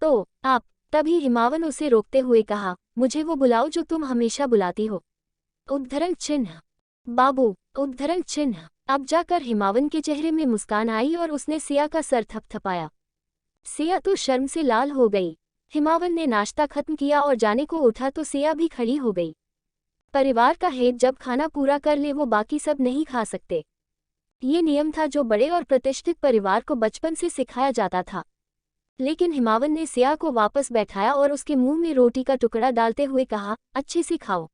तो आप। तभी हिमावन उसे रोकते हुए कहा, मुझे वो बुलाओ जो तुम हमेशा बुलाती हो। उद्धरण चिन्ह, बाबू। उद्धरण चिन्ह। अब जाकर हिमावन के चेहरे में मुस्कान आई और उसने सिया का सर थपथपाया। सिया तो शर्म से लाल हो गई। हिमावन ने नाश्ता खत्म किया और जाने को उठा तो सिया भी खड़ी हो गई। परिवार का हेड जब खाना पूरा कर ले वो बाकी सब नहीं खा सकते। ये नियम था जो बड़े और प्रतिष्ठित परिवार को बचपन से सिखाया जाता था। लेकिन हिमावन ने सिया को वापस बैठाया और उसके मुंह में रोटी का टुकड़ा डालते हुए कहा, अच्छे से खाओ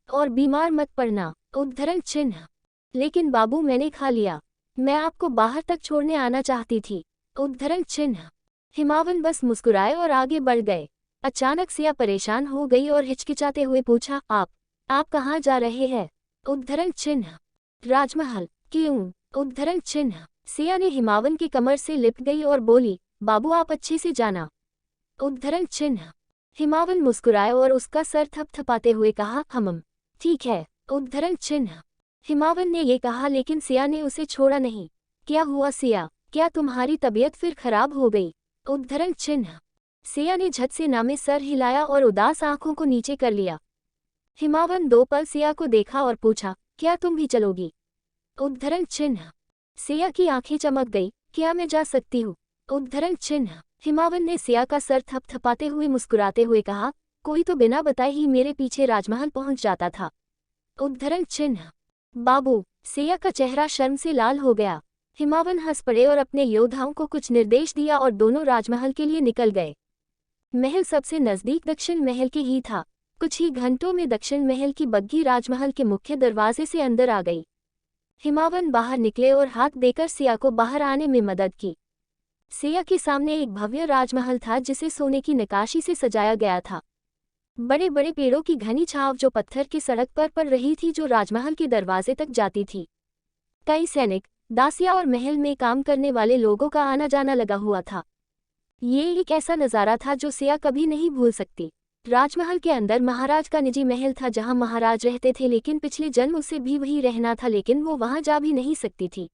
और बीमार मत पड़ना। उद्धरण चिन्ह। लेकिन बाबू, मैंने खा लिया। मैं आपको बाहर तक छोड़ने आना चाहती थी। उद्धरण चिन्ह। हिमावन बस मुस्कुराए और आगे बढ़ गए। अचानक सिया परेशान हो गई और हिचकिचाते हुए पूछा, आप कहाँ जा रहे हैं? उद्धरण चिन्ह, राजमहल। क्यों? उद्धरण चिन्ह। सिया ने हिमावन की कमर से लिपट गई और बोली, बाबू आप अच्छे से जाना। उद्धरण चिन्ह। हिमावन मुस्कुराए और उसका सर थपथपाते हुए कहा, ठीक है। उद्धरण चिन्ह। हिमावन ने ये कहा लेकिन सिया ने उसे छोड़ा नहीं। क्या हुआ सिया? क्या तुम्हारी तबीयत फिर खराब हो गई? उद्धरण चिन्ह। सिया ने झट से ना में सर हिलाया और उदास आंखों को नीचे कर लिया। हिमावन 2 पल सिया को देखा और पूछा, क्या तुम भी चलोगी? उद्धरण चिन्ह। सिया की आंखें चमक गई, क्या मैं जा सकती हूँ? उद्धरण चिन्ह। हिमावन ने सिया का सर थपथपाते हुए मुस्कुराते हुए कहा, कोई तो बिना बताए ही मेरे पीछे राजमहल पहुंच जाता था। उद्धरण चिन्ह, बाबू। सिया का चेहरा शर्म से लाल हो गया। हिमावन हंस पड़े और अपने योद्धाओं को कुछ निर्देश दिया और दोनों राजमहल के लिए निकल गए। महल सबसे नजदीक दक्षिण महल के ही था। कुछ ही घंटों में दक्षिण महल की बग्घी राजमहल के मुख्य दरवाजे से अंदर आ गई। हिमावन बाहर निकले और हाथ देकर सिया को बाहर आने में मदद की। सिया के सामने एक भव्य राजमहल था जिसे सोने की नक्काशी से सजाया गया था। बड़े बड़े पेड़ों की घनी छांव जो पत्थर की सड़क पर पड़ रही थी जो राजमहल के दरवाजे तक जाती थी। कई सैनिक, दासियां और महल में काम करने वाले लोगों का आना जाना लगा हुआ था। ये एक ऐसा नज़ारा था जो सिया कभी नहीं भूल सकती। राजमहल के अंदर महाराज का निजी महल था जहां महाराज रहते थे, लेकिन पिछले जन्म उसे भी वही रहना था, लेकिन वो वहां जा भी नहीं सकती थी।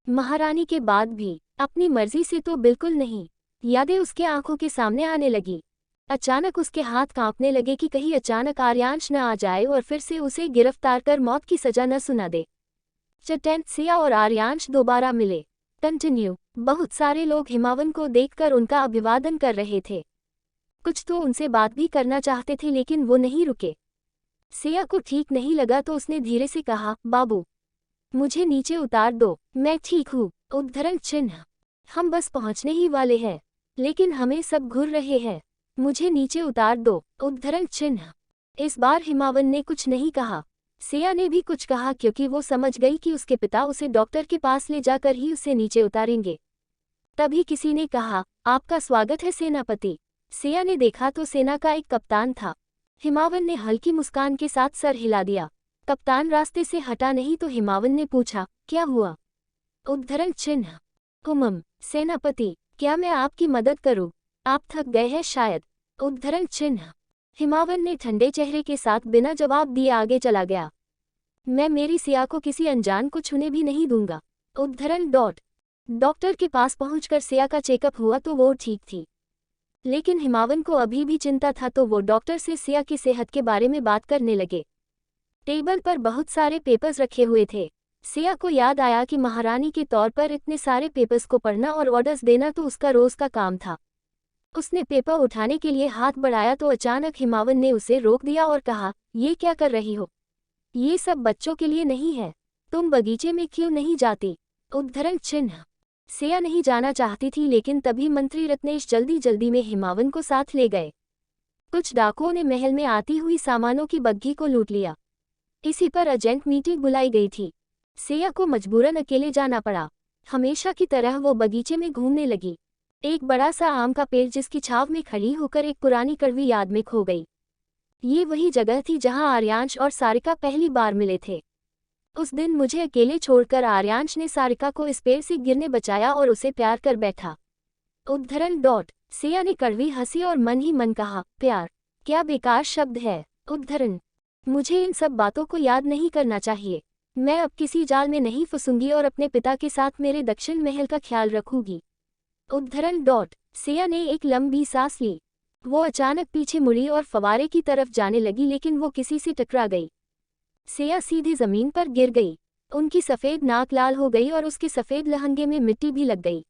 महारानी के बाद भी अपनी मर्जी से तो बिल्कुल नहीं। यादें उसके आंखों के सामने आने लगी। अचानक उसके हाथ कांपने लगे कि कहीं अचानक आर्यांश न आ जाए और फिर से उसे गिरफ्तार कर मौत की सजा न सुना दे। चटैन सिया और आर्यांश दोबारा मिले। कंटिन्यू। बहुत सारे लोग हिमावन को देखकर उनका अभिवादन कर रहे थे। कुछ तो उनसे बात भी करना चाहते थे लेकिन वो नहीं रुके। सिया को ठीक नहीं लगा तो उसने धीरे से कहा, बाबू मुझे नीचे उतार दो, मैं ठीक हूँ। उद्धरण चिन्ह। हम बस पहुँचने ही वाले हैं, लेकिन हमें सब घूर रहे हैं। मुझे नीचे उतार दो। उद्धरण चिन्ह। इस बार हिमावन ने कुछ नहीं कहा। सिया ने भी कुछ कहा क्योंकि वो समझ गई कि उसके पिता उसे डॉक्टर के पास ले जाकर ही उसे नीचे उतारेंगे। तभी किसी ने कहा, आपका स्वागत है सेनापति। सिया ने देखा तो सेना का एक कप्तान था। हिमावन ने हल्की मुस्कान के साथ सर हिला दिया। कप्तान रास्ते से हटा नहीं तो हिमावन ने पूछा, क्या हुआ? उद्धरण चिन्ह। सेनापति, क्या मैं आपकी मदद करूं? आप थक गए हैं शायद। उद्धरण चिन्ह। हिमावन ने ठंडे चेहरे के साथ बिना जवाब दिए आगे चला गया। मैं मेरी सिया को किसी अनजान को छूने भी नहीं दूंगा। उद्धरण डॉक्टर के पास पहुंचकर सिया का चेकअप हुआ तो वो ठीक थी, लेकिन हिमावन को अभी भी चिंता था तो वो डॉक्टर से सिया की सेहत के बारे में बात करने लगे। टेबल पर बहुत सारे पेपर्स रखे हुए थे। सिया को याद आया कि महारानी के तौर पर इतने सारे पेपर्स को पढ़ना और ऑर्डर्स देना तो उसका रोज का काम था। उसने पेपर उठाने के लिए हाथ बढ़ाया तो अचानक हिमावन ने उसे रोक दिया और कहा, ये क्या कर रही हो? ये सब बच्चों के लिए नहीं है। तुम बगीचे में क्यों नहीं जाती? उद्धरण चिन्ह। सिया नहीं जाना चाहती थी, लेकिन तभी मंत्री रत्नेश जल्दी जल्दी में हिमावन को साथ ले गए। कुछ डाकुओं ने महल में आती हुई सामानों की बग्घी को लूट लिया। इसी पर अर्जेंट मीटिंग बुलाई गई थी। सिया को मजबूरन अकेले जाना पड़ा। हमेशा की तरह वो बगीचे में घूमने लगी। एक बड़ा सा आम का पेड़ जिसकी छाव में खड़ी होकर एक पुरानी कड़वी याद में खो गई। ये वही जगह थी जहां आर्यांश और सारिका पहली बार मिले थे। उस दिन मुझे अकेले छोड़कर आर्यांश ने सारिका को इस पेड़ से गिरने बचाया और उसे प्यार कर बैठा। उद्धरण सिया ने कड़वी हंसी और मन ही मन कहा, प्यार क्या बेकार शब्द है। उद्धरण, मुझे इन सब बातों को याद नहीं करना चाहिए। मैं अब किसी जाल में नहीं फंसूंगी और अपने पिता के साथ मेरे दक्षिण महल का ख्याल रखूंगी। उद्धरण सिया ने एक लंबी सांस ली। वो अचानक पीछे मुड़ी और फवारे की तरफ जाने लगी, लेकिन वो किसी से टकरा गई। सिया सीधी जमीन पर गिर गई। उनकी सफेद नाक लाल हो गई और उसके सफेद लहंगे में मिट्टी भी लग गई।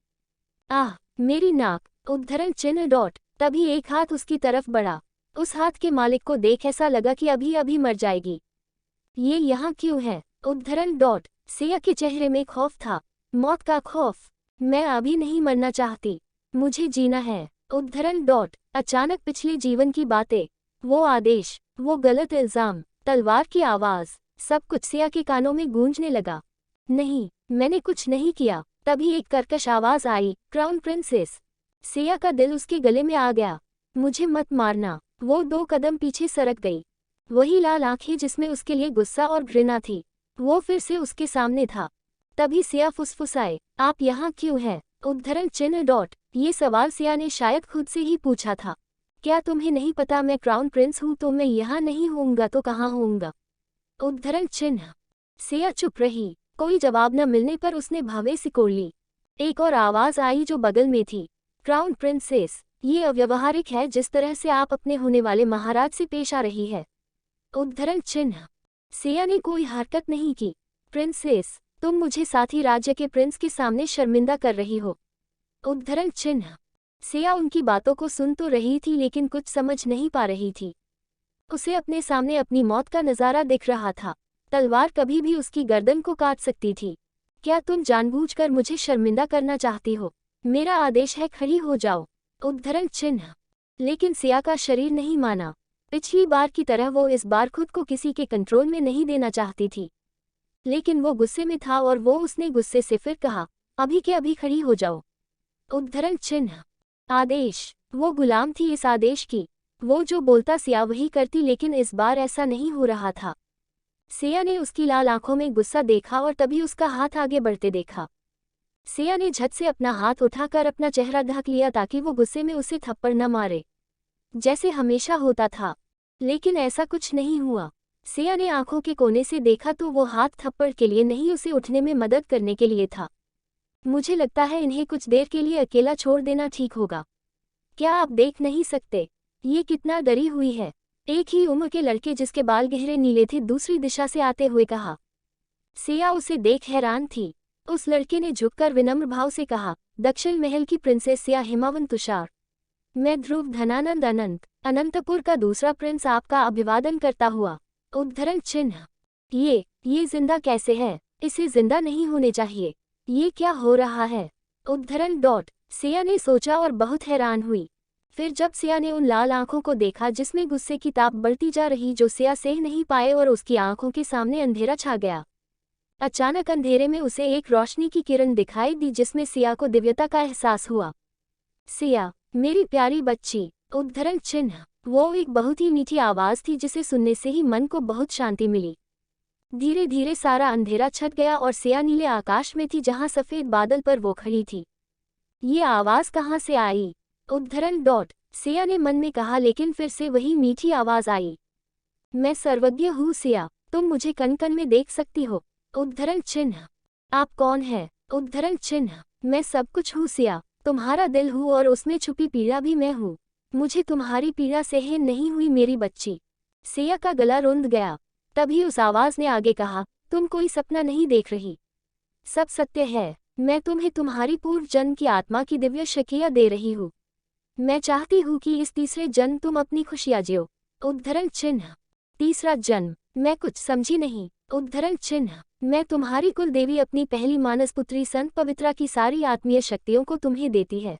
आह, मेरी नाक। उद्धरण चिन्ह। तभी एक हाथ उसकी तरफ बढ़ा। उस हाथ के मालिक को देख ऐसा लगा कि अभी अभी मर जाएगी। ये यहाँ क्यों है? उद्धरण सिया के चेहरे में खौफ था, मौत का खौफ। मैं अभी नहीं मरना चाहती, मुझे जीना है। उद्धरण अचानक पिछले जीवन की बातें, वो आदेश, वो गलत इल्जाम, तलवार की आवाज, सब कुछ सिया के कानों में गूंजने लगा। नहीं, मैंने कुछ नहीं किया। तभी एक कर्कश आवाज आई, क्राउन प्रिंसेस। सिया का दिल उसके गले में आ गया। मुझे मत मारना। वो 2 कदम पीछे सरक गई। वही लाल आंखें जिसमें उसके लिए गुस्सा और घृणा थी, वो फिर से उसके सामने था। तभी सिया फुसफुसाए, आप यहाँ क्यों हैं? उद्धरण चिन्ह। ये सवाल सिया ने शायद खुद से ही पूछा था। क्या तुम्हें नहीं पता मैं क्राउन प्रिंस हूँ? तो मैं यहाँ नहीं होऊंगा तो कहाँ होऊंगा? उद्धरण चिन्ह। सिया चुप रही। कोई जवाब न मिलने पर उसने भावे सिकोड़ ली। एक और आवाज आई जो बगल में थी, क्राउन प्रिंसेस, ये अव्यवहारिक है जिस तरह से आप अपने होने वाले महाराज से पेश आ रही है। उद्धरण चिन्ह। सिया ने कोई हरकत नहीं की। प्रिंसेस, तुम मुझे साथी राज्य के प्रिंस के सामने शर्मिंदा कर रही हो। उद्धरण चिन्ह। सिया उनकी बातों को सुन तो रही थी, लेकिन कुछ समझ नहीं पा रही थी। उसे अपने सामने अपनी मौत का नज़ारा दिख रहा था। तलवार कभी भी उसकी गर्दन को काट सकती थी। क्या तुम जानबूझकर मुझे शर्मिंदा करना चाहती हो? मेरा आदेश है, खड़ी हो जाओ। उद्धरण चिन्ह। लेकिन सिया का शरीर नहीं माना। पिछली बार की तरह वो इस बार खुद को किसी के कंट्रोल में नहीं देना चाहती थी, लेकिन वो गुस्से में था और उसने गुस्से से फिर कहा, अभी के अभी खड़ी हो जाओ। उद्धरण चिन्ह। आदेश, वो गुलाम थी इस आदेश की। वो जो बोलता सिया वही करती, लेकिन इस बार ऐसा नहीं हो रहा था। सिया ने उसकी लाल आंखों में गुस्सा देखा और तभी उसका हाथ आगे बढ़ते देखा। सिया ने झट से अपना हाथ उठाकर अपना चेहरा ढक लिया ताकि वो गुस्से में उसे थप्पड़ न मारे, जैसे हमेशा होता था। लेकिन ऐसा कुछ नहीं हुआ। सिया ने आंखों के कोने से देखा तो वो हाथ थप्पड़ के लिए नहीं, उसे उठने में मदद करने के लिए था। मुझे लगता है इन्हें कुछ देर के लिए अकेला छोड़ देना ठीक होगा। क्या आप देख नहीं सकते ये कितना डरी हुई है? एक ही उम्र के लड़के जिसके बाल गहरे नीले थे दूसरी दिशा से आते हुए कहा। सिया उसे देख हैरान थी। उस लड़के ने झुककर विनम्र भाव से कहा, दक्षिण महल की प्रिंसेस सिया हिमावन तुषार, मैं ध्रुव धनानंद अनंतपुर का दूसरा प्रिंस आपका अभिवादन करता हुआ। उद्धरण चिन्ह। ये जिंदा कैसे है? इसे जिंदा नहीं होने चाहिए। ये क्या हो रहा है? उद्धरण सिया ने सोचा और बहुत हैरान हुई। फिर जब सिया ने उन लाल आंखों को देखा जिसमें गुस्से की ताप बढ़ती जा रही, जो सिया सह नहीं पाए और उसकी आंखों के सामने अंधेरा छा गया। अचानक अंधेरे में उसे एक रोशनी की किरण दिखाई दी जिसमें सिया को दिव्यता का एहसास हुआ। सिया, मेरी प्यारी बच्ची। उद्धरण चिन्ह। वो एक बहुत ही मीठी आवाज़ थी जिसे सुनने से ही मन को बहुत शांति मिली। धीरे धीरे सारा अंधेरा छट गया और सिया नीले आकाश में थी जहाँ सफ़ेद बादल पर वो खड़ी थी। ये आवाज़ कहाँ से आई? उद्धरण डॉट सिया ने मन में कहा, लेकिन फिर से वही मीठी आवाज़ आई। मैं सर्वज्ञ हूँ सिया, तुम मुझे कण कण में देख सकती हो। उद्धरण चिन्ह आप कौन है? उद्धरण चिन्ह मैं सब कुछ हूँ सिया, तुम्हारा दिल हूँ और उसमें छुपी पीड़ा भी मैं हूँ। मुझे तुम्हारी पीड़ा सहन नहीं हुई मेरी बच्ची। सिया का गला रुंध गया। तभी उस आवाज़ ने आगे कहा, तुम कोई सपना नहीं देख रही, सब सत्य है। मैं तुम्हें तुम्हारी पूर्व जन्म की आत्मा की दिव्य शक्तियाँ दे रही हूँ। मैं चाहती हूँ कि इस तीसरे जन्म तुम अपनी खुशियाँ जियो। उद्धरण चिन्ह तीसरा जन्म मैं कुछ समझी नहीं। उद्धरण चिन्ह मैं तुम्हारी कुल देवी अपनी पहली मानस पुत्री संत पवित्रा की सारी आत्मीय शक्तियों को तुम्हें देती है।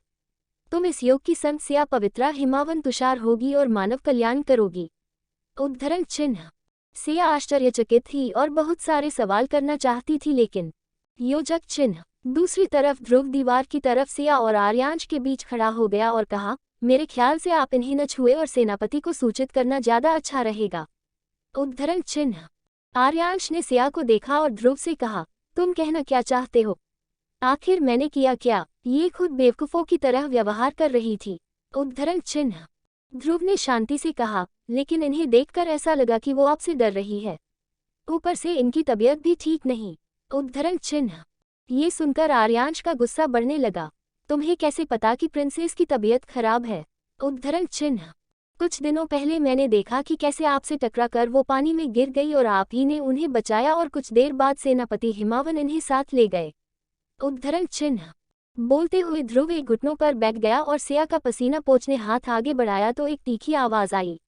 तुम इस योग की संत सिया पवित्रा हिमावन तुषार होगी और मानव कल्याण करोगी। उद्धरण चिन्ह सिया आश्चर्यचकित थी और बहुत सारे सवाल करना चाहती थी, लेकिन योजक चिन्ह दूसरी तरफ ध्रुव दीवार की तरफ सिया और आर्यांश के बीच खड़ा हो गया और कहा, मेरे ख्याल से आप इन्हें न छुए और सेनापति को सूचित करना ज्यादा अच्छा रहेगा। उद्धरण चिन्ह आर्यांश ने सिया को देखा और ध्रुव से कहा, तुम कहना क्या चाहते हो? आखिर मैंने किया क्या? ये खुद बेवकूफों की तरह व्यवहार कर रही थी। उद्धरण चिन्ह ध्रुव ने शांति से कहा, लेकिन इन्हें देखकर ऐसा लगा कि वो आपसे डर रही है। ऊपर से इनकी तबीयत भी ठीक नहीं। उद्धरण चिन्ह ये सुनकर आर्यांश का गुस्सा बढ़ने लगा। तुम्हें कैसे पता कि प्रिंसेस की तबीयत खराब है? उद्धरण चिन्ह कुछ दिनों पहले मैंने देखा कि कैसे आपसे टकराकर वो पानी में गिर गई और आप ही ने उन्हें बचाया और कुछ देर बाद सेनापति हिमावन इन्हें साथ ले गए। उद्धरण चिन्ह बोलते हुए ध्रुव एक घुटनों पर बैठ गया और सिया का पसीना पोंछने हाथ आगे बढ़ाया तो एक तीखी आवाज आई,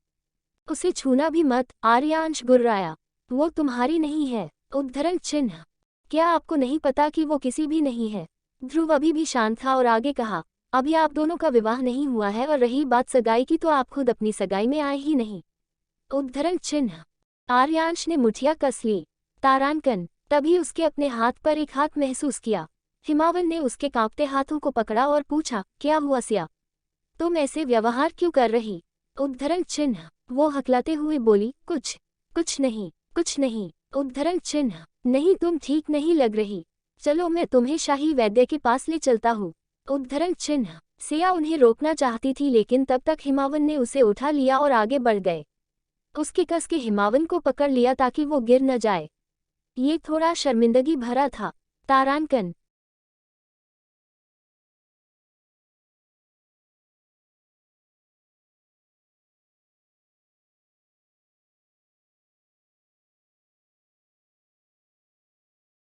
उसे छूना भी मत। आर्यांश गुर्राया, वो तुम्हारी नहीं है। उद्धरण चिन्ह क्या आपको नहीं पता कि वो किसी भी नहीं है? ध्रुव अभी भी शांत था और आगे कहा, अभी आप दोनों का विवाह नहीं हुआ है और रही बात सगाई की तो आप खुद अपनी सगाई में आए ही नहीं। उद्धरण चिन्ह आर्यांश ने मुठिया कस ली। तारांकन तभी उसके अपने हाथ पर एक हाथ महसूस किया। हिमावन ने उसके कांपते हाथों को पकड़ा और पूछा, क्या हुआ सिया, तुम ऐसे व्यवहार क्यों कर रही? उद्धरण चिन्ह वो हकलाते हुए बोली, कुछ नहीं, कुछ नहीं। उद्धरण चिन्ह नहीं, तुम ठीक नहीं लग रही, चलो मैं तुम्हें शाही वैद्य के पास ले चलता हूँ। उद्धरण चिन्ह सिया उन्हें रोकना चाहती थी, लेकिन तब तक हिमावन ने उसे उठा लिया और आगे बढ़ गए। उसके कस के हिमावन को पकड़ लिया ताकि वो गिर न जाए। ये थोड़ा शर्मिंदगी भरा था। तारांकन